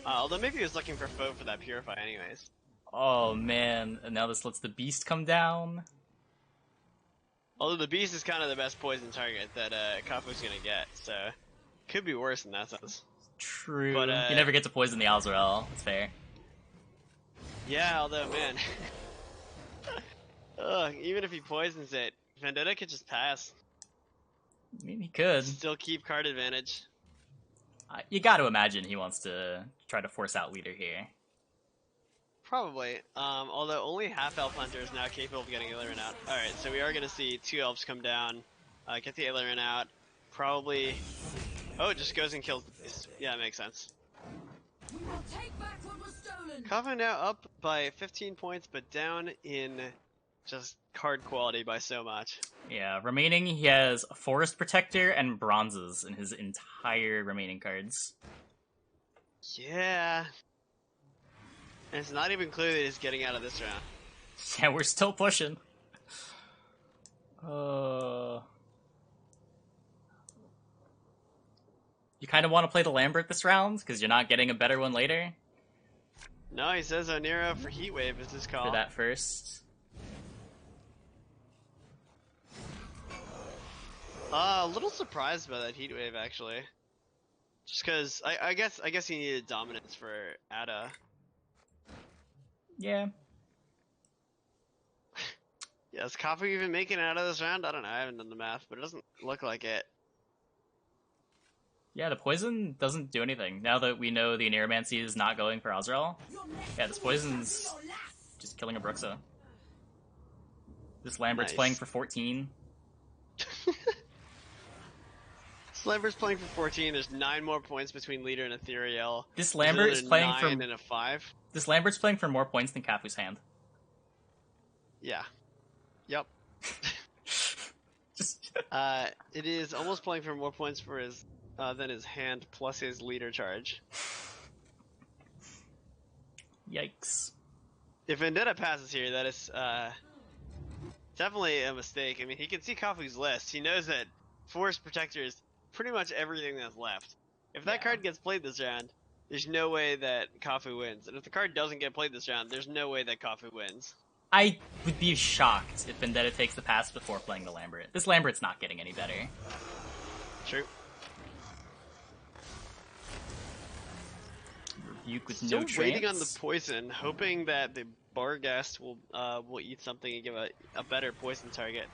Although maybe he was looking for foe for that Purify anyways. Oh, man. And now this lets the Beast come down. Although the Beast is kind of the best poison target that Kafu's gonna get, so... Could be worse in that sense. True. But, you never get to poison the Azrael. That's fair. Yeah, although, man... Ugh, even if he poisons it, Vendetta could just pass. I mean, he could. Still keep card advantage. You gotta imagine he wants to try to force out leader here. Probably. Although only half-elf hunter is now capable of getting Aileron out. Alright, so we are gonna see 2 elves come down, get the Aileron out. Probably... Oh, it just goes and kills the beast. Yeah, it makes sense. We will take back what was stolen. Kafunow up by 15 points, but down in just card quality by so much. Yeah, remaining, he has Forest Protector and Bronzes in his entire remaining cards. Yeah. And it's not even clear that he's getting out of this round. Yeah, we're still pushing. You kind of want to play the Lambert this round, because you're not getting a better one later. No, he says Oniro for Heatwave is his call. For that first. A little surprised by that Heatwave, actually. Just because, I guess he needed dominance for Ada. Yeah. Yeah, is Kafu even making it out of this round? I don't know, I haven't done the math, but it doesn't look like it. Yeah, the poison doesn't do anything. Now that we know the Neuromancy is not going for Azrael, yeah, this poison's just killing a Bruxa. This Lambert's Nice. playing for 14. Lambert's playing for 14. There's 9 more points between leader and Ethereal. This Lambert is playing for 9 and a 5. This Lambert's playing for more points than Kafu's hand. Yeah. Yep. Just It is almost playing for more points for his than his hand plus his leader charge. yikes. If Vendetta passes here, that is definitely a mistake. I mean, he can see Kafu's list. He knows that Forest Protector is pretty much everything that's left. If that card gets played this round, there's no way that Kafu wins. And if the card doesn't get played this round, there's no way that Kafu wins. I would be shocked if Vendetta takes the pass before playing the Lambert. This Lambert's not getting any better. True. Rebuke with Still no trance. waiting on the poison, hoping that the Barghast will eat something and give a better poison target.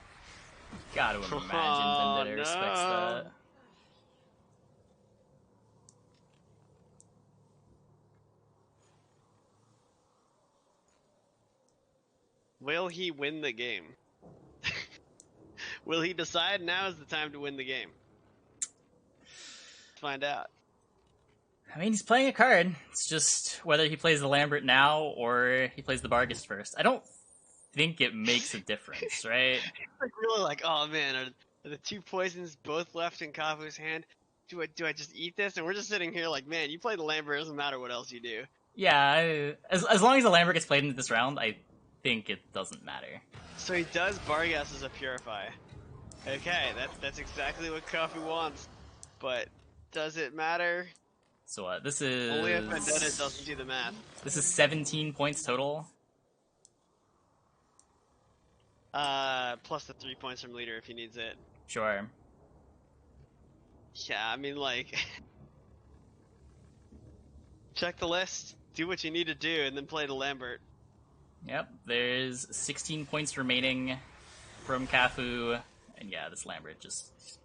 Gotta imagine Vendetta respects that. Will he win the game? Will he decide now is the time to win the game? Let's find out. I mean, he's playing a card. It's just whether he plays the Lambert now or he plays the Barghast first. I don't think it makes a difference, right? Like really like, oh man, are the 2 poisons both left in Kafu's hand? Do I just eat this? And we're just sitting here like, man, you play the Lambert, it doesn't matter what else you do. Yeah, as long as the Lambert gets played into this round, I think it doesn't matter. So he does Barghast as a Purify. Okay, that's exactly what Kafu wants. But does it matter? So this is... Only if Vendetta doesn't do the math. This is 17 points total. Plus the 3 points from leader if he needs it. Sure. Yeah, I mean, like... check the list, do what you need to do, and then play the Lambert. Yep, there's 16 points remaining from Kafu. And yeah, this Lambert just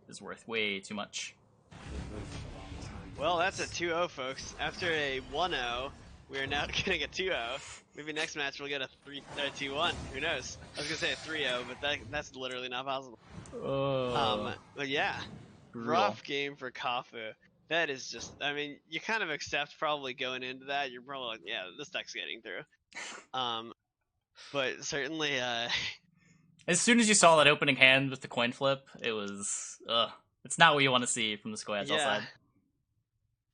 is worth way too much. Well, that's a 2-0, folks. After a 1-0, we are now getting a 2-0. Maybe next match we'll get a 2-1. Who knows? I was gonna say a 3-0, but that's literally not possible. But yeah, rough game for Kafu. That is just, I mean, you kind of accept probably going into that. You're probably like, yeah, this deck's getting through. But certainly, as soon as you saw that opening hand with the coin flip, it was, it's not what you want to see from the Scoia'tael side.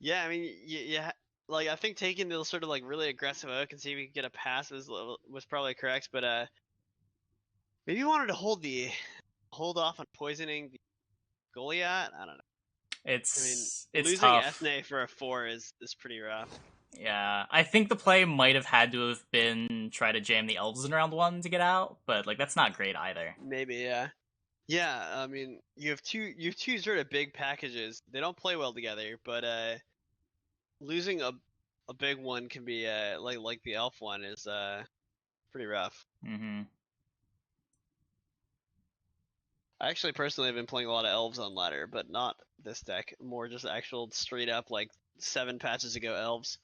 Yeah, I mean, yeah, like I think taking the sort of like really aggressive oak and see if we could get a pass was probably correct, but maybe you wanted to hold off on poisoning the Goliath. I don't know. It's losing tough. Ethne for a 4 is pretty rough. Yeah, I think the play might have had to have been try to jam the elves in round 1 to get out, but like that's not great either. Maybe, yeah. Yeah, I mean, you have two sort of big packages. They don't play well together, but losing a big one can be like the elf one is pretty rough. Mm-hmm. I actually personally have been playing a lot of elves on ladder, but not this deck. More just actual straight up like 7 patches ago elves.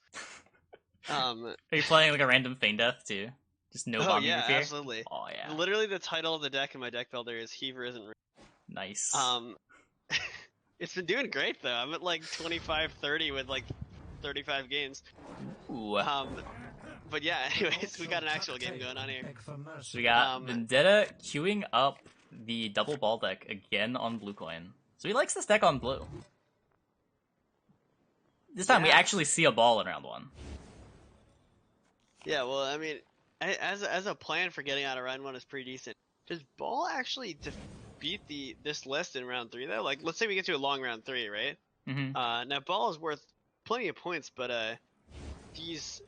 Are you playing like a random Feign Death too? Just no bombing yeah, fear? absolutely. Oh yeah. Literally the title of the deck in my deck builder is Heaver Isn't Real. Nice. It's been doing great though. I'm at like 25-30 with like 35 games. Ooh. But yeah, anyways, we got an actual game going on here. So we got Vendetta queuing up the double ball deck again on blue coin. So he likes this deck on blue. This time we actually see a ball in round 1. Yeah, well, I mean, as a plan for getting out of round 1 is pretty decent. Does ball actually defeat this list in round 3 though? Like, let's say we get to a long round 3, right? Mm-hmm. Now ball is worth plenty of points, but these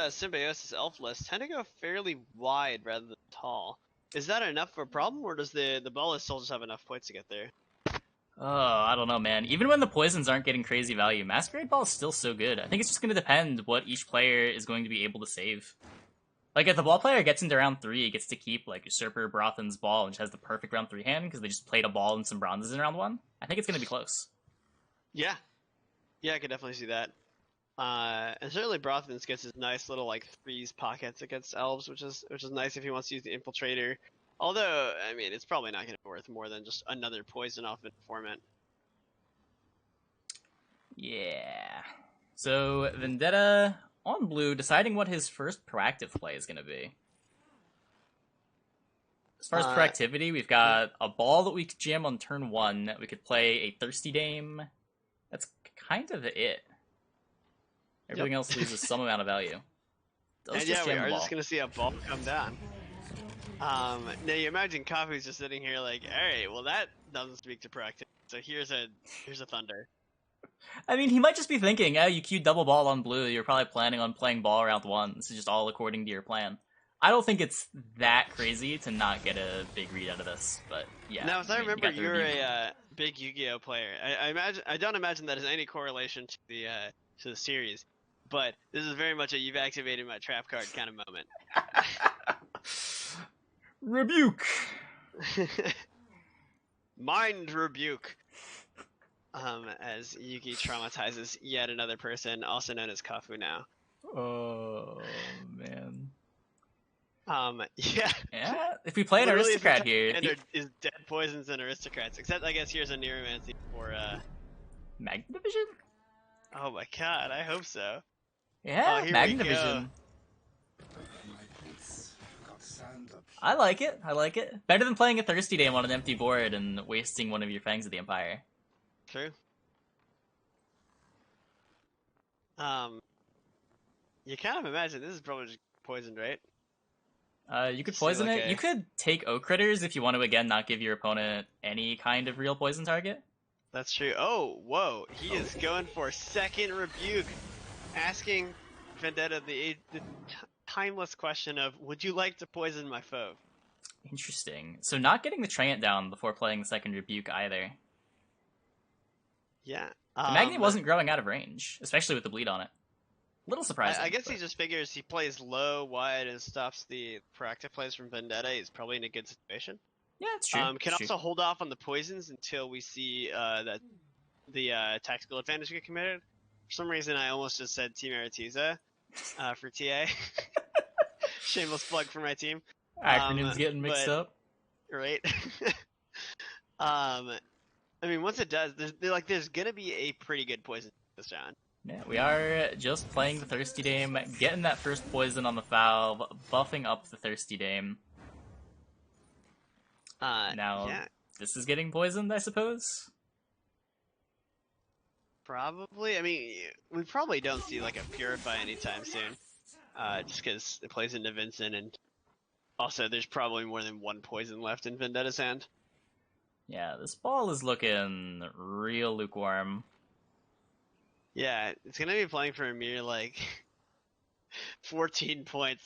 symbiosis elf lists tend to go fairly wide rather than tall. Is that enough of a problem, or does the ball list still just have enough points to get there? Oh, I don't know, man. Even when the poisons aren't getting crazy value, Masquerade Ball is still so good. I think it's just going to depend what each player is going to be able to save. Like, if the ball player gets into round 3, he gets to keep, like, Usurper, Brothen's ball, and just has the perfect round 3 hand, because they just played a ball and some bronzes in round 1. I think it's going to be close. Yeah. Yeah, I could definitely see that. And certainly Brothen's gets his nice little, like, 3s pockets against elves, which is nice if he wants to use the Infiltrator. Although, I mean, it's probably not going to be worth more than just another poison off Informant. Yeah. So, Vendetta on blue, deciding what his first proactive play is going to be. As far as proactivity, we've got a ball that we could jam on turn 1. We could play a Thirsty Dame. That's kind of it. Everything else loses some amount of value. And yeah, we are just going to see a ball come down. Now you imagine Kafu's just sitting here like, alright, well that doesn't speak to proactivity, so here's a Thunder. I mean, he might just be thinking, oh, you queued double ball on blue, you're probably planning on playing ball round 1. This is just all according to your plan. I don't think it's that crazy to not get a big read out of this, but yeah. Now, as I remember, you're a big Yu-Gi-Oh player. I don't imagine that has any correlation to the series, but this is very much a you've activated my trap card kind of moment. Rebuke! Mind rebuke! As Yuki traumatizes yet another person, also known as Kafunow. Oh, man. Yeah. Yeah, if we play an aristocrat here... And there is dead poisons and aristocrats, except I guess here's a Neuromancy for, Magna Division? Oh my god, I hope so. Yeah, Magna Division. I like it. Better than playing a Thirsty Dame on an empty board and wasting one of your Fangs of the Empire. True. You kind of imagine this is probably just poisoned, right? You could poison it. You could take Oak Critters if you want to, again, not give your opponent any kind of real poison target. That's true. Oh, whoa. He is going for second rebuke. Asking Vendetta the timeless question of, would you like to poison my foe? Interesting. So not getting the Treant down before playing the second rebuke either. Yeah. The Magnet wasn't growing out of range, especially with the bleed on it. Little surprising. I guess he just figures he plays low, wide, and stops the proactive plays from Vendetta. He's probably in a good situation. Yeah, it's true. Can also hold off on the poisons until we see that the tactical advantage get committed. For some reason, I almost just said Team Aratiza for TA. Shameless plug for my team. Acronyms getting mixed up. Right. I mean, once it does, there's gonna be a pretty good poison this round. Yeah, we are just playing the Thirsty Dame, getting that first poison on the valve, buffing up the Thirsty Dame. Now, this is getting poisoned, I suppose? Probably. I mean, we probably don't see, like, a Purify anytime soon. Just because it plays into Vincent, and also there's probably more than one poison left in Vendetta's hand. Yeah, this ball is looking real lukewarm. Yeah, it's gonna be playing for a mere, like, 14 points.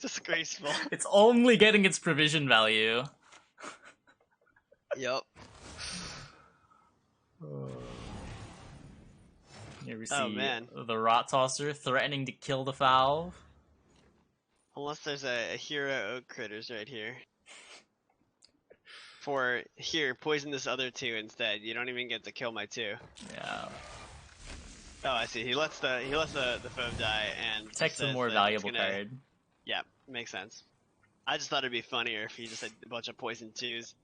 Disgraceful. It's only getting its provision value. Yep. Here we see the Rot Tosser threatening to kill the Valve. Unless there's a hero Oak Critters right here. For, here, poison this other two instead. You don't even get to kill my two. Yeah. Oh, I see. He lets the foe die and protects a more valuable card. Yeah, makes sense. I just thought it'd be funnier if he just had a bunch of poison twos.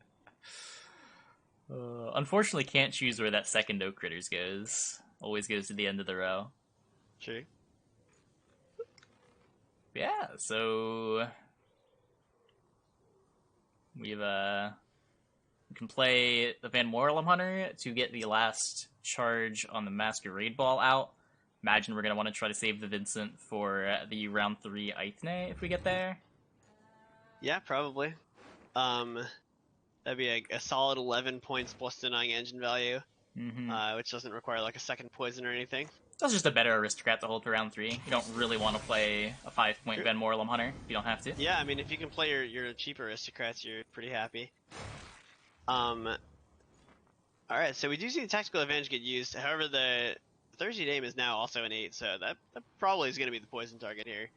Unfortunately, can't choose where that second Oak Critters goes. always goes to the end of the row. True. Yeah, so we can play the Van Morlem Hunter to get the last charge on the Masquerade Ball out. Imagine we're going to want to try to save the Vincent for the round 3 Aithne if we get there. Yeah, probably. That'd be a solid 11 points plus denying engine value, which doesn't require like a second poison or anything. That's just a better aristocrat to hold for round 3. You don't really want to play a 5-point Van Morlem Hunter if you don't have to. Yeah, I mean, if you can play your cheaper aristocrats, you're pretty happy. Alright, so we do see the tactical advantage get used. However, the Thirsty Dame is now also an 8, so that probably is going to be the poison target here.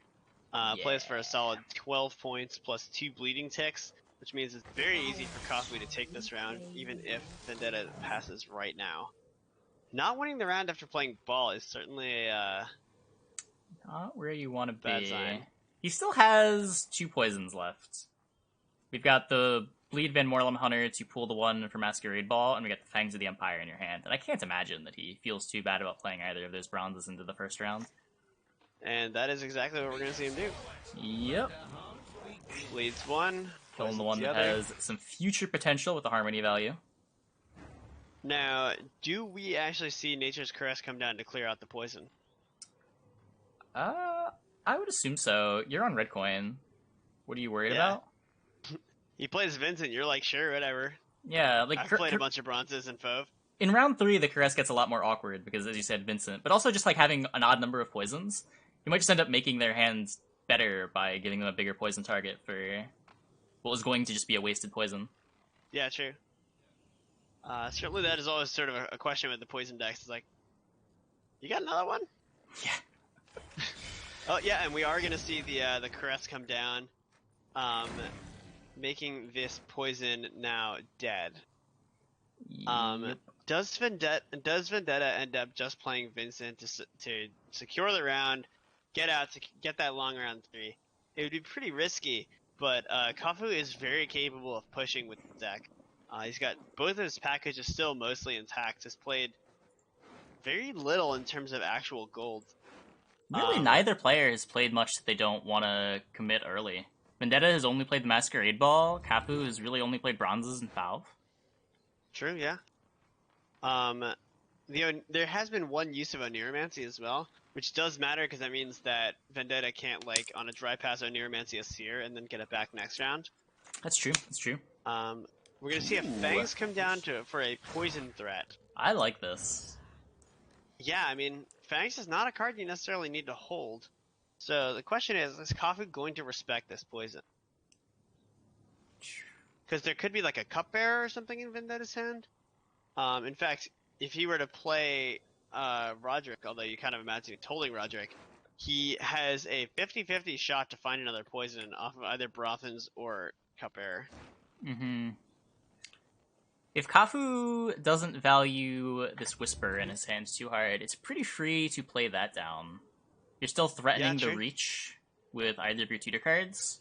Plays for a solid 12 points plus 2 bleeding ticks, which means it's very easy for Kafu to take this round, even if Vendetta passes right now. Not winning the round after playing ball is certainly not where you want to be. Bad sign. He still has 2 poisons left. We've got the Bleed Van Morlem Hunter to pull the 1 for Masquerade Ball, and we got the Fangs of the Empire in your hand. And I can't imagine that he feels too bad about playing either of those bronzes into the first round. And that is exactly what we're going to see him do. Yep. Bleeds 1. Killing the one that has some future potential with the Harmony value. Now, do we actually see Nature's Caress come down to clear out the poison? I would assume so. You're on red coin. What are you worried about? He plays Vincent, you're like, sure, whatever. Yeah, like I've played a bunch of bronzes in Fauve. In round 3, the Caress gets a lot more awkward because, as you said, Vincent, but also just like having an odd number of poisons. You might just end up making their hands better by giving them a bigger poison target for what was going to just be a wasted poison. Yeah, true. Certainly that is always sort of a question with the poison decks. It's like, you got another one? Yeah. Oh, yeah, and we are going to see the Caress come down, making this poison now dead. Yep. Does Vendetta end up just playing Vincent to secure the round, get out to get that long round 3? It would be pretty risky, but Kafu is very capable of pushing with the deck. He's got both of his packages still mostly intact. Has played very little in terms of actual gold. Really, neither player has played much that they don't want to commit early. Vendetta has only played the Masquerade Ball. Kafu has really only played bronzes and Fauve. True, yeah. There has been one use of Oniromancy as well, which does matter because that means that Vendetta can't, like, on a dry pass Oniromancy a Seer and then get it back next round. That's true. That's true. We're gonna see if Fangs come down for a poison threat. I like this. Yeah, I mean, Fangs is not a card you necessarily need to hold. So the question is Kafu going to respect this poison? Because there could be like a Cupbearer or something in Vendetta's hand. In fact, if he were to play Roderick, although you kind of imagine holding Roderick, he has a 50-50 shot to find another poison off of either Brothans or Cupbearer. Mm-hmm. If Kafu doesn't value this Whisper in his hands too hard, it's pretty free to play that down. You're still threatening the reach with either of your tutor cards.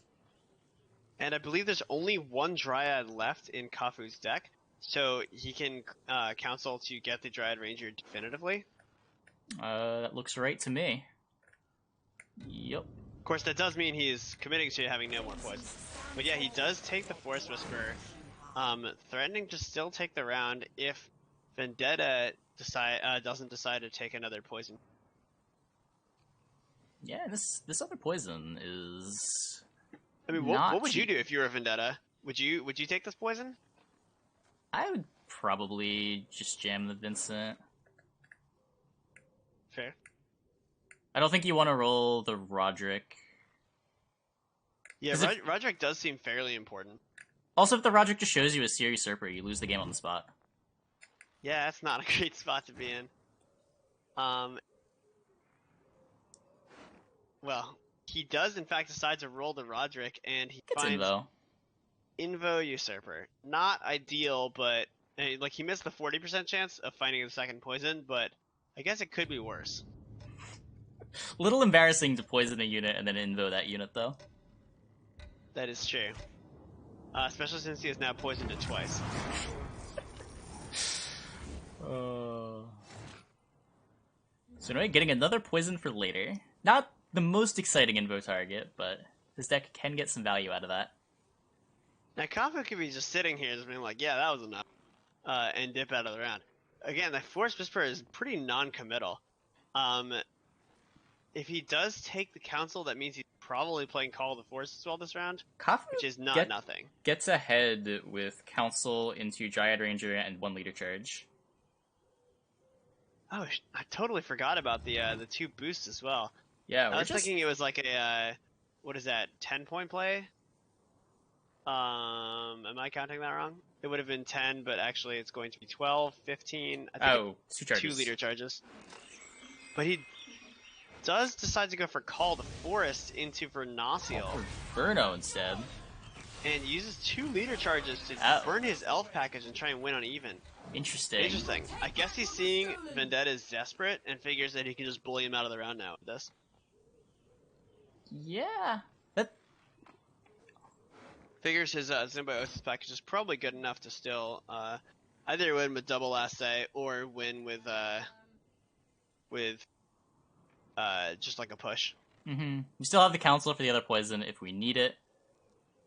And I believe there's only one Dryad left in Kafu's deck, so he can counsel to get the Dryad Ranger definitively. That looks right to me. Yep. Of course, that does mean he's committing to having no more poison. But yeah, he does take the Force Whisper, threatening to still take the round if Vendetta doesn't decide to take another poison. Yeah, this other poison is. I mean, what would you do if you were a Vendetta? Would you take this poison? I would probably just jam the Vincent. Fair. I don't think you want to roll the Roderick. Yeah, Roderick does seem fairly important. Also, if the Roderick just shows you a Seer Usurper, you lose the game on the spot. Yeah, that's not a great spot to be in. Well, he does in fact decide to roll the Roderick, and he finds Invo Usurper. Not ideal, but like he missed the 40% chance of finding the second poison, but I guess it could be worse. Little embarrassing to poison a unit and then Invo that unit, though. That is true. Especially since he has now poisoned it twice. So anyway, getting another poison for later. Not the most exciting invo target, but this deck can get some value out of that. Now, Kafu could be just sitting here just being like, yeah, that was enough, and dip out of the round. Again, that Force Whisper is pretty non-committal. If he does take the Council, that means he's probably playing Call of the Force as well this round, Kafu which is not nothing. Gets ahead with Council into Dryad Ranger and 1 leader charge. Oh, I totally forgot about the 2 boosts as well. Yeah, I was thinking it was like a, what is that, 10-point play? Am I counting that wrong? It would have been 10, but actually it's going to be 12, 15. I think 2 charges. 2 leader charges. But he does decide to go for Call the Forest into Vernaciel. Verno instead. And uses 2 leader charges to burn his elf package and try and win on even. Interesting. I guess he's seeing Vendetta is desperate and figures that he can just bully him out of the round now with this. Yeah. Figures his symbiosis package is probably good enough to still either win with double last day or win with just like a push. We still have the Council for the other poison if we need it.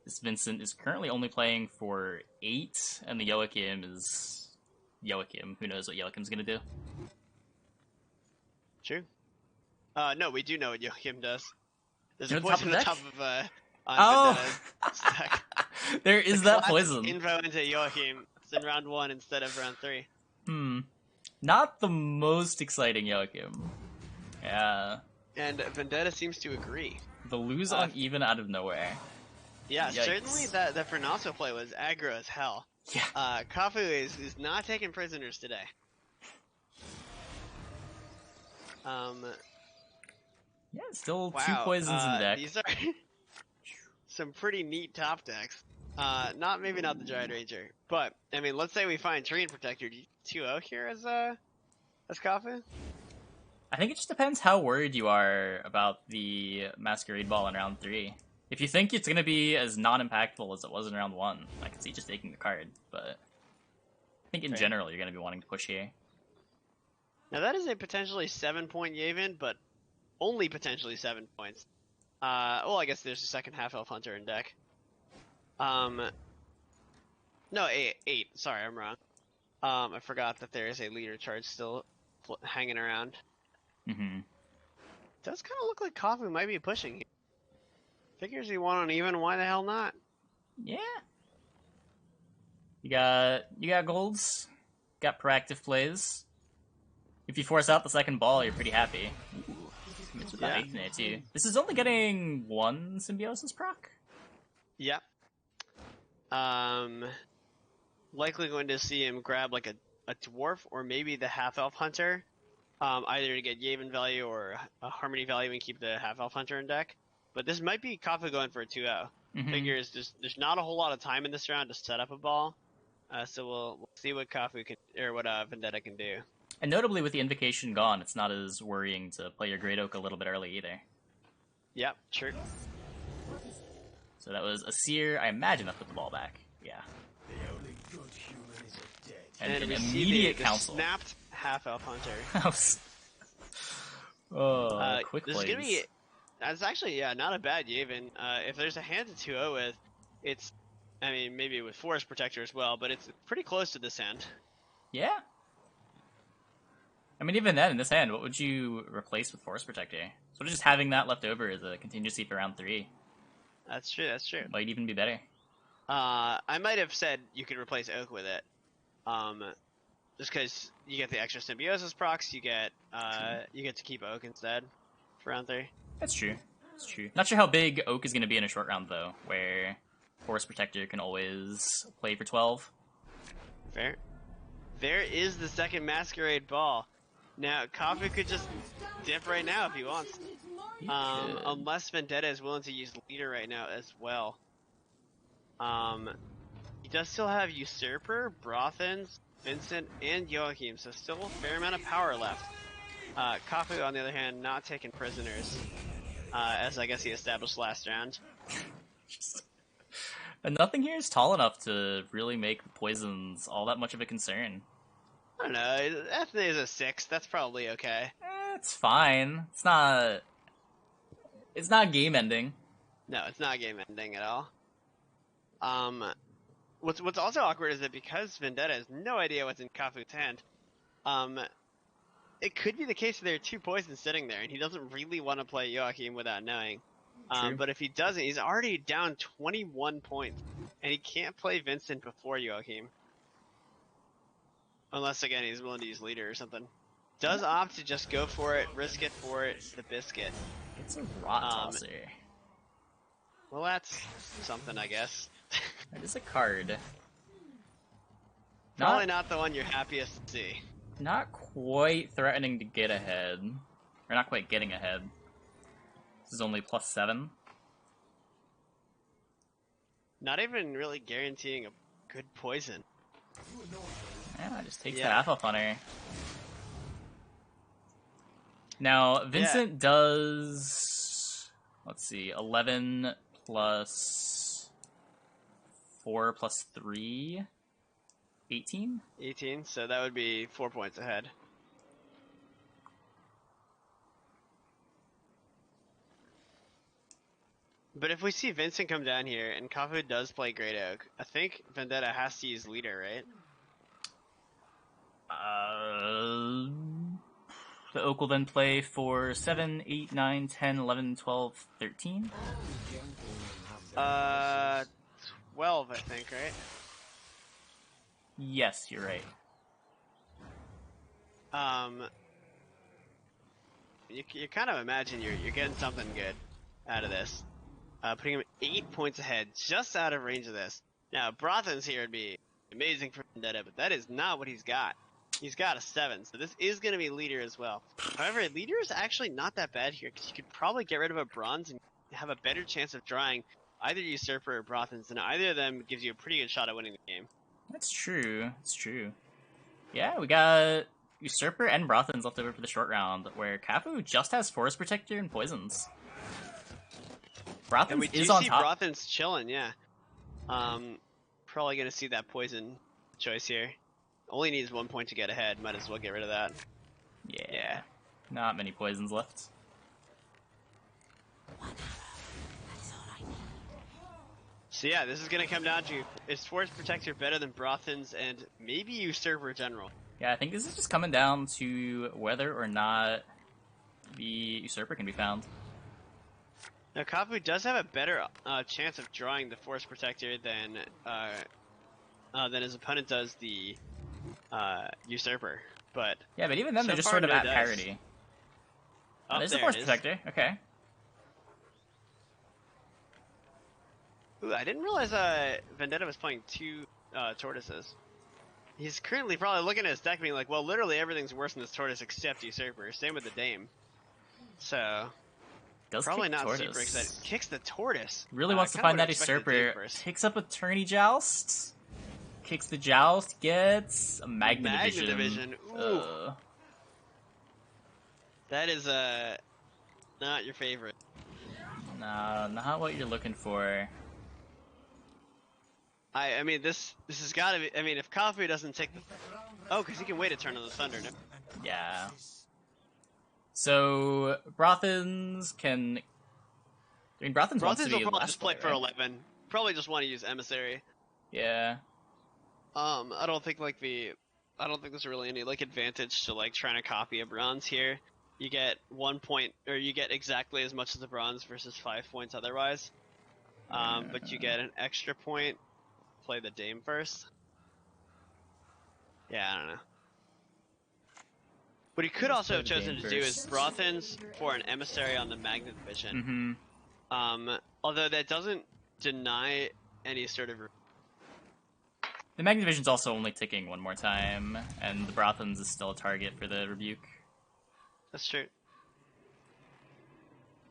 This Vincent is currently only playing for 8, and the Joachim is Joachim. Who knows what Joachim's gonna do? True. No, we do know what Joachim does. There's a poison on top of stack. There is that poison. Info into Joachim. It's in round 1 instead of round 3. Not the most exciting Joachim. Yeah. And Vendetta seems to agree. The lose on even out of nowhere. Yeah, Yikes. Certainly that Fernaso play was aggro as hell. Yeah. Kafu is not taking prisoners today. Yeah, still wow, 2 poisons in the deck. These are some pretty neat top decks. Maybe not the Giant Ranger, but I mean, let's say we find Treant Protector. Do you 2-0 here as Kafu? I think it just depends how worried you are about the Masquerade Ball in round 3. If you think it's going to be as non-impactful as it was in round 1, I can see just taking the card, but I think in general you're going to be wanting to push here. Now that is a potentially 7-point Yavin, but only potentially 7 points. Well, I guess there's a second half-elf hunter in deck. No, 8. Sorry, I'm wrong. I forgot that there is a leader charge still hanging around. Does kind of look like Kafu might be pushing here. Figures he won on even, why the hell not? Yeah. You got golds, got proactive plays. If you force out the second ball, you're pretty happy. Ooh, it's with that 8 in there too. This is only getting 1 symbiosis proc? Yep. Likely going to see him grab like a dwarf or maybe the half-elf hunter. Either to get Yavin value or a Harmony value and keep the half-elf hunter in deck. But this might be Kafu going for a 2-0. Figures there's not a whole lot of time in this round to set up a ball. So we'll see what Kafu can, or what Vendetta can do. And notably, with the Invocation gone, it's not as worrying to play your Great Oak a little bit early either. Yep, true. So that was a Seer. I imagine that put the ball back. Yeah. And an immediate Council. Snapped half-elf hunter. Quick this plays. is gonna be. That's actually not a bad Yavin. If there's a hand to 2-0 with, it's. I mean, maybe with Forest Protector as well, but it's pretty close to this hand. Yeah. I mean, even then, in this hand, what would you replace with Forest Protector? So just having that left over as a contingency for round 3. That's true. That's true. Might even be better. I might have said you could replace Oak with it. Just because you get the extra symbiosis procs, you get to keep Oak instead for round 3. That's true. That's true. Not sure how big Oak is going to be in a short round though, where Forest Protector can always play for 12. Fair. There is the second Masquerade Ball. Now Kafu could just dip right now if he wants. Unless Vendetta is willing to use leader right now as well. He does still have Usurper, Brothens, Vincent, and Joachim, so still a fair amount of power left. Kafu, on the other hand, not taking prisoners, as I guess he established last round. And nothing here is tall enough to really make poisons all that much of a concern. I don't know, Ethne is a 6, that's probably okay. It's fine. It's not. It's not game ending. No, it's not game ending at all. What's also awkward is that because Vendetta has no idea what's in Kafu's hand, it could be the case that there are 2 poisons sitting there, and he doesn't really want to play Joachim without knowing. But if he doesn't, he's already down 21 points, and he can't play Vincent before Joachim. Unless, again, he's willing to use leader or something. Does opt to just go for it, risk it for the biscuit. It's a rot tosser. Well, that's something, I guess. That is a card. Probably not the one you're happiest to see. Not quite threatening to get ahead. Or not quite getting ahead. This is only +7. Not even really guaranteeing a good poison. Yeah, just takes that half off on her. Now, Vincent does... Let's see, 11 plus 4 plus 3... 18? 18, so that would be 4 points ahead. But if we see Vincent come down here, and Kafu does play Great Oak, I think Vendetta has to use leader, right? The Oak will then play for 7, 8, 9, 10, 11, 12, 13? 12, I think, right? Yes, you're right. You kind of imagine you're getting something good out of this. Putting him 8 points ahead, just out of range of this. Now, Brothen's here would be amazing for Vendetta, but that is not what he's got. He's got a 7, so this is going to be leader as well. However, leader is actually not that bad here, because you could probably get rid of a bronze and have a better chance of drawing either Usurper or Brothen's, and either of them gives you a pretty good shot at winning the game. That's true. That's true. Yeah, we got Usurper and Brothen's left over for the short round, where Kafu just has Forest Protector and Poisons. Brothen's is on top. Brothen's chilling, yeah. Probably gonna see that poison choice here. Only needs 1 point to get ahead. Might as well get rid of that. Yeah. Not many poisons left. So yeah, this is gonna come down to, is Forest Protector better than Brothen's and maybe Usurper General? Yeah, I think this is just coming down to whether or not the Usurper can be found. Now Kafu does have a better chance of drawing the Forest Protector than his opponent does the Usurper, but yeah, but even then they're just sort of at parity. Oh, there's the Forest Protector. Okay. Ooh, I didn't realize Vendetta was playing 2 tortoises. He's currently probably looking at his deck being like, well, literally everything's worse than this tortoise except Usurper. Same with the Dame. So, probably not tortoise. Super excited. Kicks the tortoise. Really wants to find that Usurper. Picks up a Tourney Joust. Kicks the Joust. Gets a Magna Division. Ooh. That is not your favorite. No, not what you're looking for. I mean, this has got to be. I mean, if Kafu doesn't take the, because he can wait a turn on the Thunder. No? Yeah. So Brothen's can. I mean, Brothen's wants to be will probably less just play for 11. Probably just want to use Emissary. Yeah. I don't think there's really any advantage to trying to copy a bronze here. You get 1 point, or you get exactly as much as a bronze versus 5 points otherwise. But you get an extra point. Play the Dame first. Yeah, I don't know. What he could also have chosen to do is Brothen's for an Emissary on the Magna Division. Although that doesn't deny any sort of... The Magna Division's also only ticking 1 more time, and the Brothen's is still a target for the Rebuke. That's true.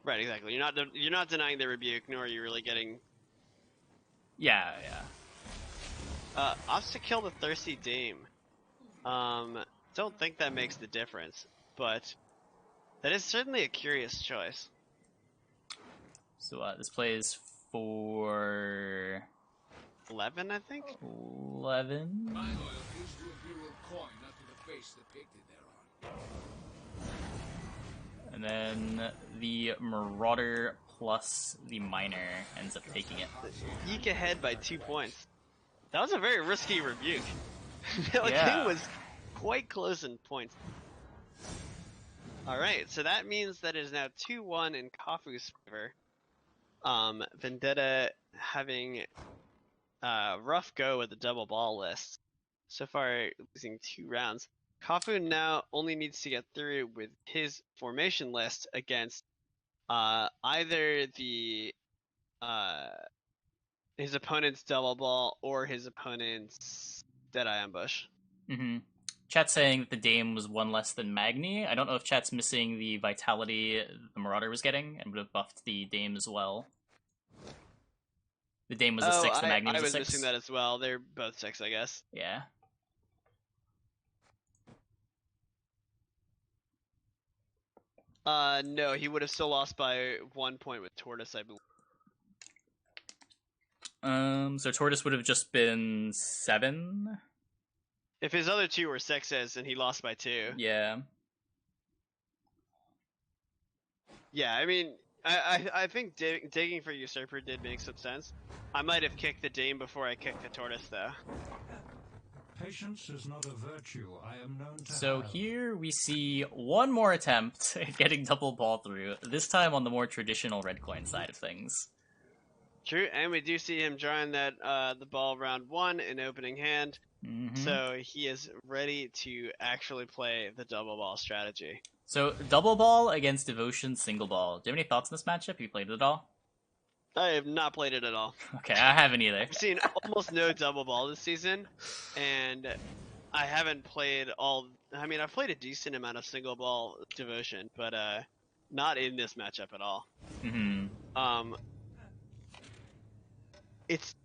Right, exactly. You're not denying the Rebuke, nor are you really getting... Yeah. Opts to kill the Thirsty Dame. Don't think that makes the difference, but that is certainly a curious choice. So this plays for 11, I think. 11. My loyalty is to a hero coin, not to the face depicted thereon. And then the Marauder plus the Miner ends up taking it. Yeek ahead by 2 points. That was a very risky rebuke. The Yeah. game was quite close in points. Alright, so that means that it is now 2-1 in Kafu's favor. Vendetta having a rough go with the double ball list. So far, losing 2 rounds. Kafu now only needs to get through with his formation list against either the his opponent's double ball or his opponent's Deadeye ambush. Mm-hmm. Chat's saying that the Dame was 1 less than Magni. I don't know if Chat's missing the Vitality the Marauder was getting and would have buffed the Dame as well. The Dame was a 6, the Magni was a 6. I was missing that as well. They're both 6, I guess. Yeah. No, he would have still lost by 1 point with Tortoise, I believe. So Tortoise would have just been 7. If his other 2 were 6s and he lost by 2. Yeah. Yeah, I mean, I think digging for Usurper did make some sense. I might have kicked the Dame before I kicked the Tortoise, though. Patience is not a virtue I am known to So have. here we see one more attempt at getting double ball through, this time on the more traditional red coin side of things. True, and we do see him drawing that the ball round 1 in opening hand. Mm-hmm. So he is ready to actually play the double ball strategy. So double ball against Devotion single ball. Do you have any thoughts on this matchup? Have you played it at all? I have not played it at all. Okay, I haven't either. I've seen almost no double ball this season, and I haven't played all. I mean, I've played a decent amount of single ball Devotion, but not in this matchup at all. Mm-hmm. It's.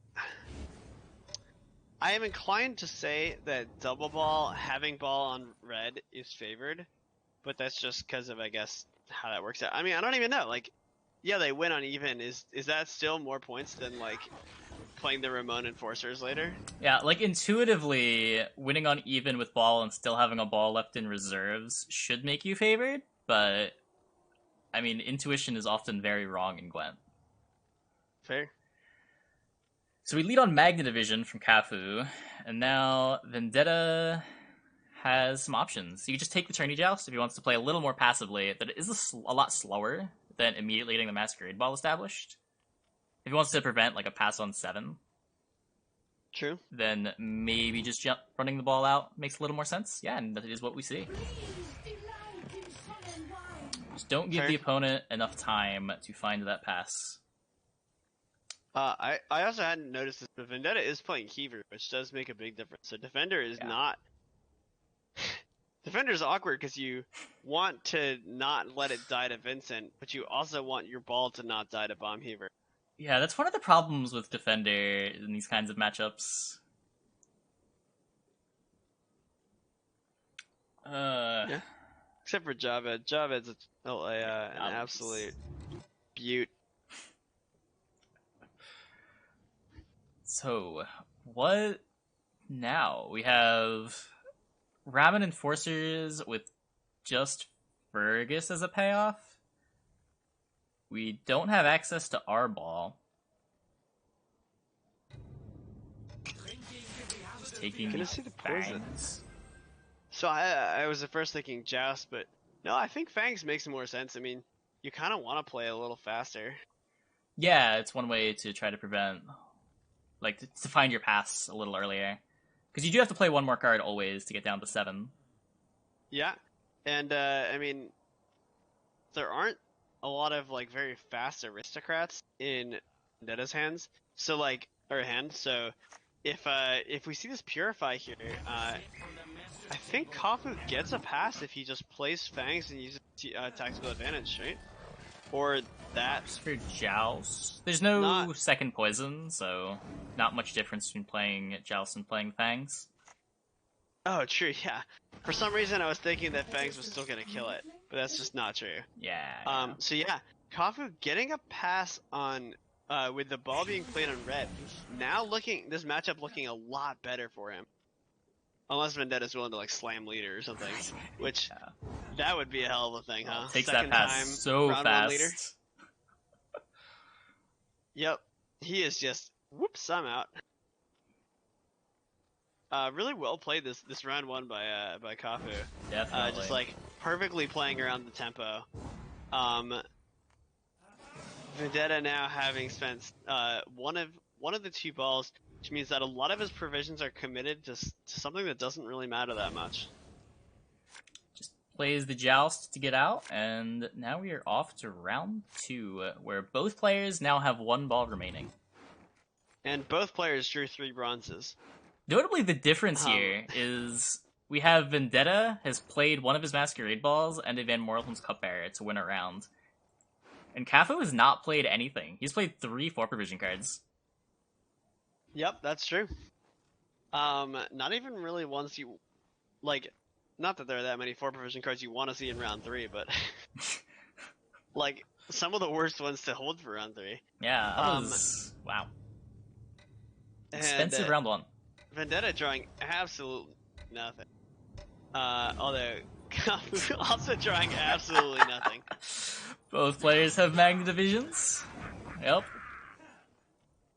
I am inclined to say that double ball, having ball on red, is favored, but that's just because of, I guess, how that works out. I mean, I don't even know. Like, yeah, they win on even. Is that still more points than like playing the Ramon Enforcers later? Yeah, like intuitively, winning on even with ball and still having a ball left in reserves should make you favored, but I mean, intuition is often very wrong in Gwent. Fair. So we lead on Magna Division from Kafu, and now Vendetta has some options. You can just take the Tourney Joust if he wants to play a little more passively, that is a lot slower than immediately getting the Masquerade Ball established. If he wants to prevent like a pass on 7, True. then maybe just running the ball out makes a little more sense. Yeah, and that is what we see. Just don't give the opponent enough time to find that pass. I also hadn't noticed this, but Vendetta is playing Heaver, which does make a big difference. So Defender is not... Defender's awkward because you want to not let it die to Vincent, but you also want your ball to not die to Bomb Heaver. Yeah, that's one of the problems with Defender in these kinds of matchups. Yeah. Except for Javed. Javed's an absolute beaut. So, what now? We have Ramen Enforcers with just Fergus as a payoff. We don't have access to our ball. Just taking Gonna see the poison. Fangs. So I was at first thinking Joust, but no, I think Fangs makes more sense. I mean, you kind of want to play a little faster. Yeah, it's one way to try to prevent, like, to find your pass a little earlier. Because you do have to play one more card always to get down to 7. Yeah, and I mean, there aren't a lot of like very fast aristocrats in Vendetta's hands. So like, or hand. So if we see this Purify here, I think Kafu gets a pass if he just plays Fangs and uses tactical advantage, right? Or that. For Joust, there's no second poison, so not much difference between playing Joust and playing Fangs. Oh, true, yeah. For some reason, I was thinking that Fangs was still gonna kill it, but that's just not true. Yeah. So yeah, Kafu getting a pass on with the ball being played on red. Now this matchup looking a lot better for him. Unless Vendetta's willing to like slam leader or something, which that would be a hell of a thing, huh? Takes Second that pass time so round 1 leader. fast. Yep, he is just whoops. I'm out. Really well played this round 1 by Kafu. Definitely. Just like perfectly playing around the tempo. Vendetta now having spent one of the 2 balls, which means that a lot of his provisions are committed to something that doesn't really matter that much. Just plays the joust to get out, and now we are off to round 2, where both players now have 1 ball remaining. And both players drew 3 bronzes. Notably, the difference here is we have Vendetta has played one of his Masquerade balls and a Van Morlem's Cupbearer to win a round. And Kafu has not played anything. He's played 3 4 provision cards. Yep, that's true. Not even really ones you like. Not that there are that many 4 provision cards you want to see in round 3, but like some of the worst ones to hold for round 3. Yeah, that was wow. Expensive round 1. Vendetta drawing absolutely nothing. Although Kafu also drawing absolutely nothing. Both players have Magna Divisions. Yep.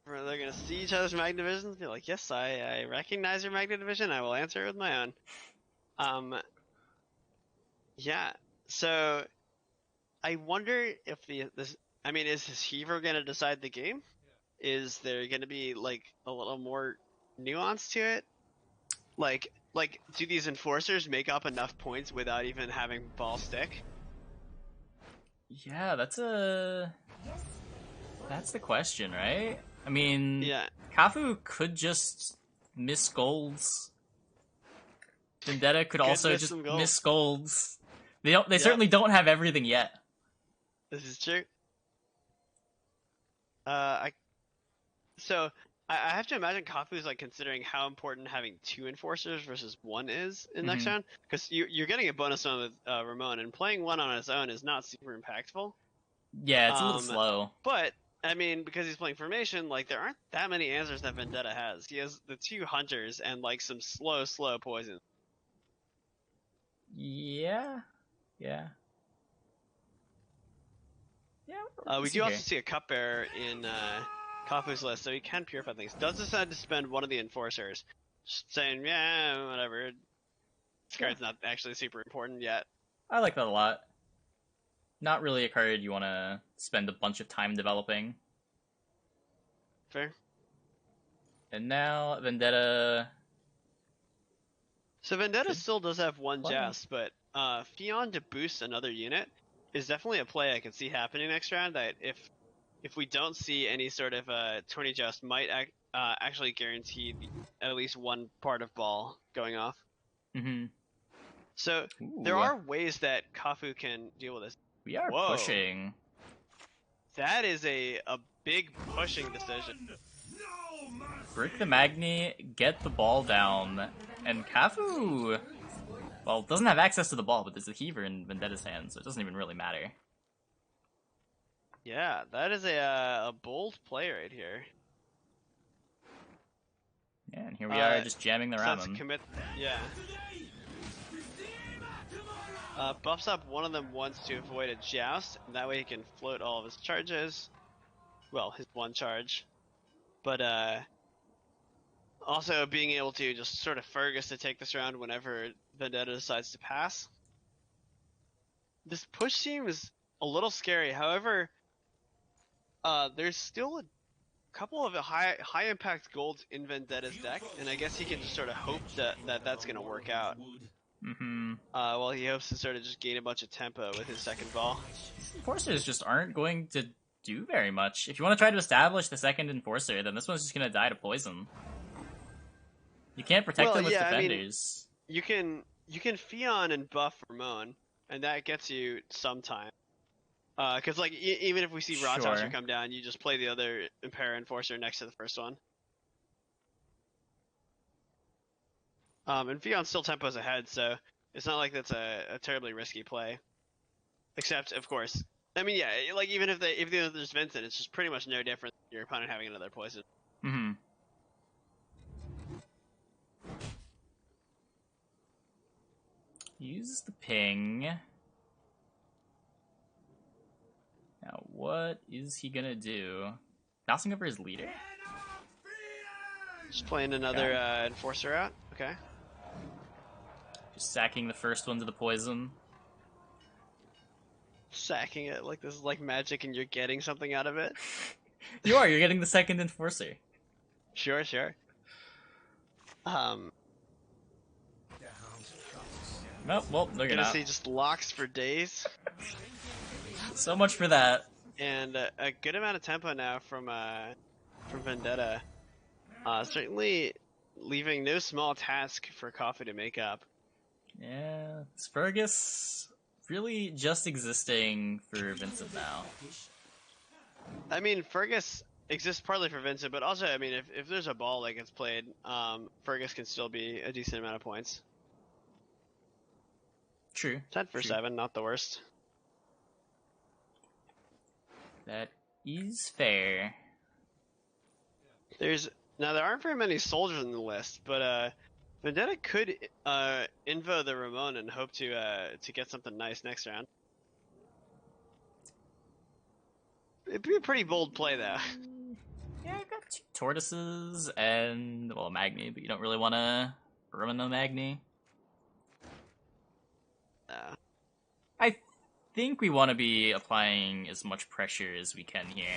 They're gonna see each other's Magna Divisions, be like, "Yes, I recognize your Magna Division. I will answer it with my own." Yeah. So, I wonder if this. I mean, is his Heaver gonna decide the game? Is there gonna be like a little more nuance to it? Like, do these enforcers make up enough points without even having ball stick? Yeah, that's the question, right? I mean, Yeah. Kafu could just miss golds. Vendetta could also miss just some golds. miss golds. They certainly don't have everything yet. This is true. I have to imagine Kafu's like considering how important having 2 enforcers versus 1 is in next round, because you're getting a bonus one with Ramon, and playing 1 on his own is not super impactful. Yeah, it's a little slow. But I mean, because he's playing formation, like there aren't that many answers that Vendetta has. He has the 2 hunters and like some slow poison. Yeah. We do also see a cupbearer in Kafu's list, so he can purify things. Does decide to spend one of the enforcers, just saying, yeah, whatever. This card's not actually super important yet. I like that a lot. Not really a card you want to spend a bunch of time developing. Fair. And now Vendetta. So Vendetta still does have 1 joust, but Fion to boost another unit is definitely a play I can see happening next round. That if we don't see any sort of 20 joust, might actually guarantee at least 1 part of ball going off. Mm-hmm. So there are ways that Kafu can deal with this. We are pushing. That is a big pushing decision. Break the Magni, get the ball down, and Kafu, well, doesn't have access to the ball, but there's a Heaver in Vendetta's hand, so it doesn't even really matter. Yeah, that is a bold play right here. Yeah, and here we are just jamming the Ramen. Yeah. Buffs up one of them once to avoid a joust, and that way he can float all of his charges. Well, his 1 charge. But also being able to just sort of Fergus to take this round whenever Vendetta decides to pass. This push seems a little scary. However, there's still a couple of high impact golds in Vendetta's deck, and I guess he can just sort of hope that's going to work out. Mm-hmm. Well, he hopes to sort of just gain a bunch of tempo with his second ball. Enforcers just aren't going to do very much. If you want to try to establish the second Enforcer, then this one's just going to die to poison. You can't protect them with defenders. I mean, you can Fion and buff Ramon, and that gets you some time. Because like even if we see Rothauser come down, you just play the other Impera Enforcer next to the first one. And Fion still tempos ahead, so it's not like that's a terribly risky play. Except, of course, I mean, yeah, like even if there's Vincent, it's just pretty much no different than your opponent having another poison. Mm-hmm. Uses the ping. Now, what is he gonna do? Bouncing over his leader? Just playing another enforcer out. Okay. Just sacking the first one to the poison. Sacking it like this is like magic and you're getting something out of it. You're getting the second enforcer. Sure. Well, they're Gonna gonna see just locks for days. So much for that. And a good amount of tempo now from Vendetta. Certainly leaving no small task for Coffee to make up. Yeah, it's Fergus really just existing for Vincent now. I mean, Fergus exists partly for Vincent, but also, I mean, if there's a ball that gets played, Fergus can still be a decent amount of points. True. 10 for 7, not the worst. That is fair. There aren't very many soldiers in the list, but Vendetta could invo the Ramon and hope to get something nice next round. It'd be a pretty bold play, though. Yeah, I've got 2 tortoises and, well, a Magni, but you don't really want to ruin the Magni. I think we want to be applying as much pressure as we can here.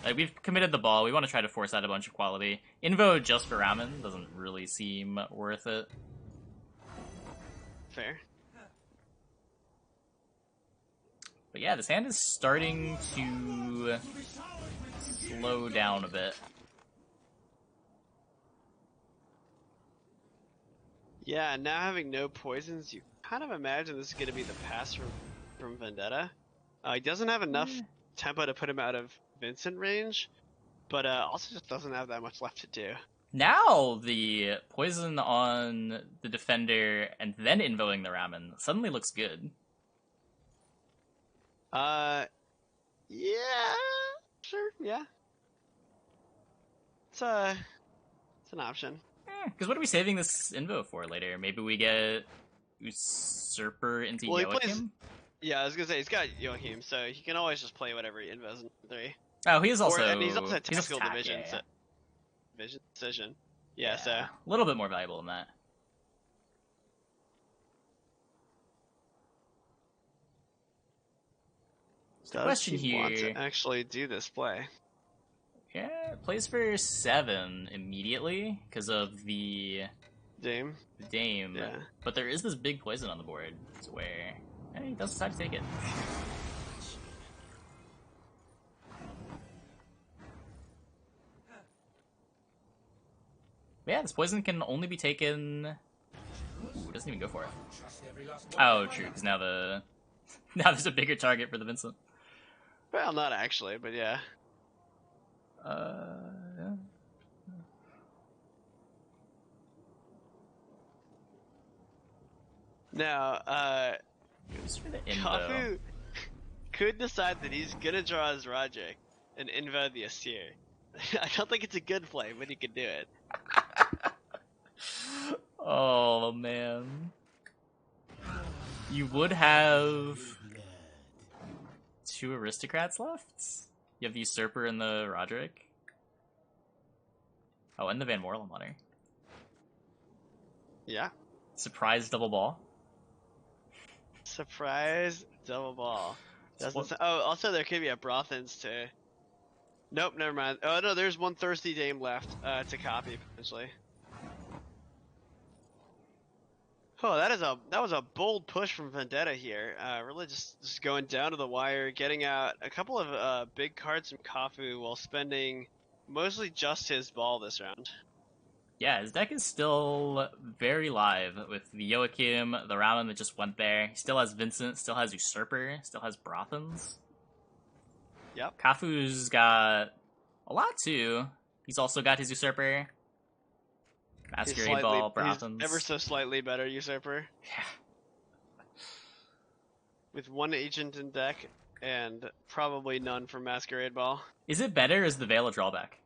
Like, we've committed the ball. We want to try to force out a bunch of quality. Invo just for Ramen doesn't really seem worth it. Fair. But yeah, this hand is starting to slow down a bit. Yeah, now having no poisons, you kind of imagine this is going to be the pass from Vendetta. He doesn't have enough tempo to put him out of Vincent range, but also just doesn't have that much left to do. Now the poison on the defender and then invoing the Ramen suddenly looks good. Yeah, sure, yeah. It's an option. Because what are we saving this invo for later? Maybe we get Usurper into Joachim? Yeah, I was gonna say, he's got Joachim, so he can always just play whatever he invos in 3. Oh, he is also... and he's also a he's tactical attack, division, yeah. So, vision decision. Yeah, so... A little bit more valuable than that. So the question he here... want to actually do this play? Yeah, plays for 7 immediately because of the Dame. Yeah. But there is this big poison on the board where he does decide to take it. Yeah, this poison can only be taken... Ooh, doesn't even go for it. Oh, true, because now now there's a bigger target for the Vincent. Well, not actually, but yeah. Yeah. Now, Goes for the invo. Kafu could decide that he's gonna draw his Roderick and invo the Asir. I don't think it's a good play, but he could do it. Oh, man. You would have 2 aristocrats left? You have the Usurper and the Roderick? Oh, and the Van Morlem Hunter. Yeah. Surprise double ball. Surprise double ball. Also there could be a Brothens to... Nope, never mind. Oh no, there's one Thirsty Dame left to copy, potentially. Oh, that was a bold push from Vendetta here. Really just going down to the wire, getting out a couple of big cards from Kafu while spending mostly just his ball this round. Yeah, his deck is still very live with the Joachim, the Ramen that just went there. He still has Vincent, still has Usurper, still has Brothens. Yep. Kafu's got a lot too. He's also got his Usurper. Masquerade Ball, Brothens. He's ever so slightly better Usurper. Yeah. With 1 agent in deck, and probably none for Masquerade Ball. Is it better as the Veil a drawback?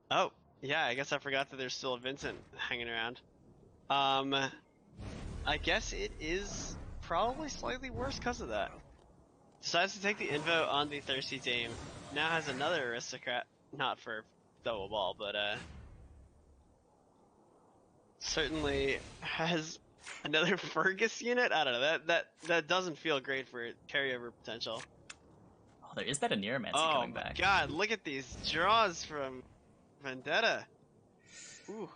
Oh, yeah, I guess I forgot that there's still a Vincent hanging around. I guess it is probably slightly worse because of that. Decides to take the info on the Thirsty Dame. Now has another aristocrat, not for double ball, but certainly has another Fergus unit. I don't know. That doesn't feel great for carryover potential. Oh, there is that Aniromancy Oh coming my back. god, look at these draws from Vendetta. Ooh.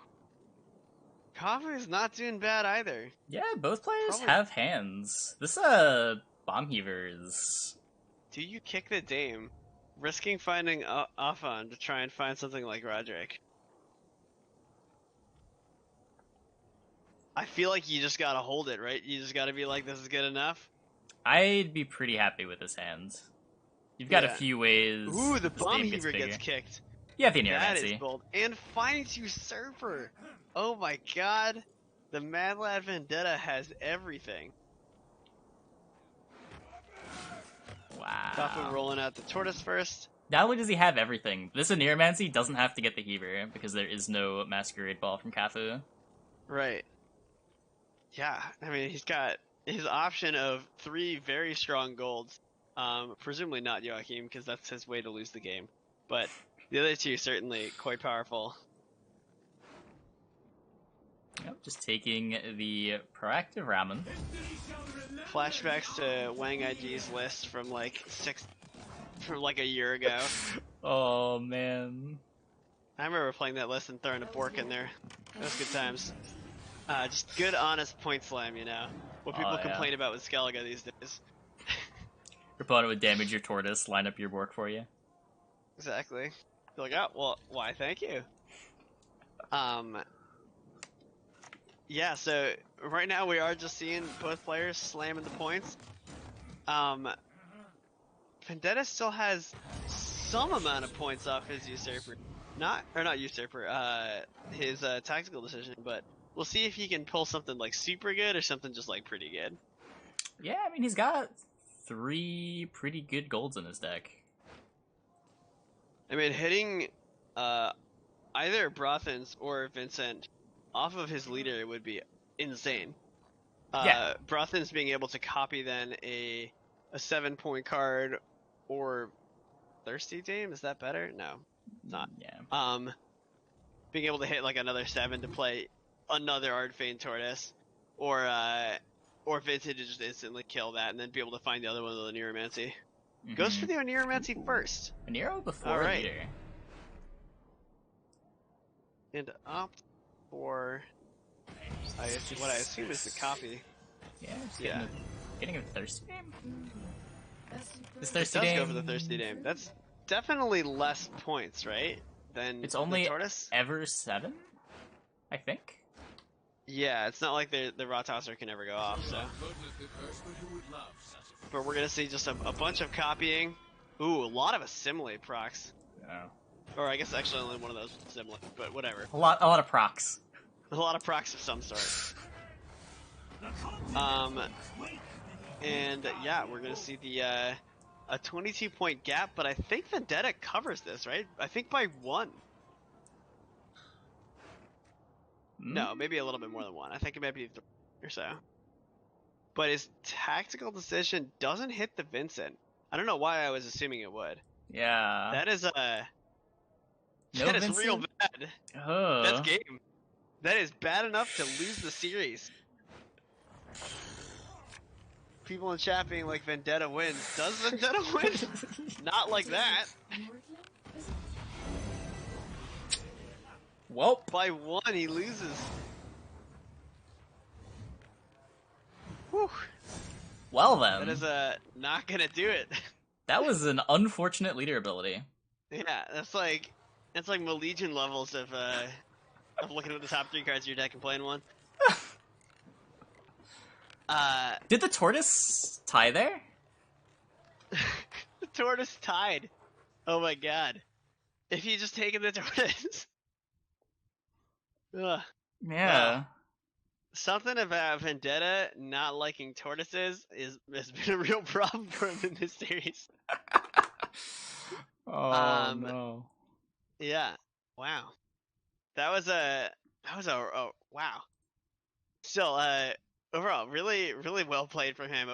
Kafu is not doing bad either. Yeah, both players Probably- have hands. This Bomb Heaver is... Do you kick the Dame, risking finding Afan to try and find something like Roderick? I feel like you just gotta hold it, right? You just gotta be like, this is good enough. I'd be pretty happy with this hand. You've got a Yeah. few ways. Ooh, the this Bomb Dame gets Heaver bigger. gets kicked. You have the That is Aniromancy. bold. And finds Usurper. Oh my god. The Mad Lad Vendetta has everything. Kafu Wow. rolling out the Tortoise first. Not only does he have everything, this Aniromancy doesn't have to get the Heaver because there is no Masquerade Ball from Kafu. Right. Yeah, I mean, he's got his option of 3 very strong golds. Presumably not Joachim, because that's his way to lose the game. But the other 2 certainly quite powerful. Yep, just taking the proactive Ramen. Flashbacks to Wang IG's list from like a year ago. Oh man. I remember playing that list and throwing a Bork in there. That was good times. Just good, honest point slam, you know? What people Oh, yeah. complain about with Skellige these days. Your opponent would damage your Tortoise, line up your Bork for you. Exactly. You're like, oh, well, why, thank you. Yeah, so right now we are just seeing both players slamming the points. Vendetta still has some amount of points off his Usurper. Not Usurper, his tactical decision, but we'll see if he can pull something like super good or something just like pretty good. Yeah, I mean, he's got 3 pretty good golds in his deck. I mean, hitting either Brothens or Vincent off of his leader would be insane. Yeah. Brothens being able to copy then a 7-point card or Thirsty Dame, is that better? No, not. Yeah. Being able to hit like another 7 to play another Ardfane Tortoise, or Vincent to just instantly kill that and then be able to find the other one with the Neuromancy. Goes for the Neuromancy first. Nero before Alright. leader. And opt for what I assume is the copy. Yeah, just Yeah. getting a Thirsty Dame? This It Thirsty does Dame... go for the Thirsty Dame. That's definitely less points, right? Than It's only the Tortoise? ever 7, I think. Yeah, it's not like the Raw Tosser can ever go off, so. But we're gonna see just a bunch of copying. Ooh, a lot of assimilate procs. Oh. Or I guess actually only one of those assimilate, but whatever. A lot of procs. A lot of procs of some sort. And yeah, we're gonna see the a 22-point gap, but I think Vendetta covers this, right? I think by 1. No, maybe a little bit more than 1. I think it might be 3 or so. But his tactical decision doesn't hit the Vincent. I don't know why I was assuming it would. Yeah. That is No that is real Vincent? bad. That's game. That is bad enough to lose the series. People in chat being like, Vendetta wins. Does Vendetta win? Not like that. Well, By 1, he loses. Whew. well then. That is not gonna do it. That was an unfortunate leader ability. Yeah, that's like Malegion levels of looking at the top 3 cards of your deck and playing one. Did the Tortoise tie there? The Tortoise tied. Oh my god. If you just taken the Tortoise. Ugh. Yeah. Something about Vendetta not liking tortoises has been a real problem for him in this series. Oh no. Yeah. Wow. That was a wow. Still, overall, really, really well played from him.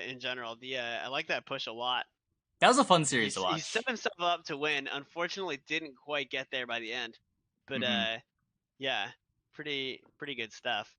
In general, I like that push a lot. That was a fun series to He watch. set himself up to win. Unfortunately, didn't quite get there by the end. But Mhm. yeah, pretty good stuff.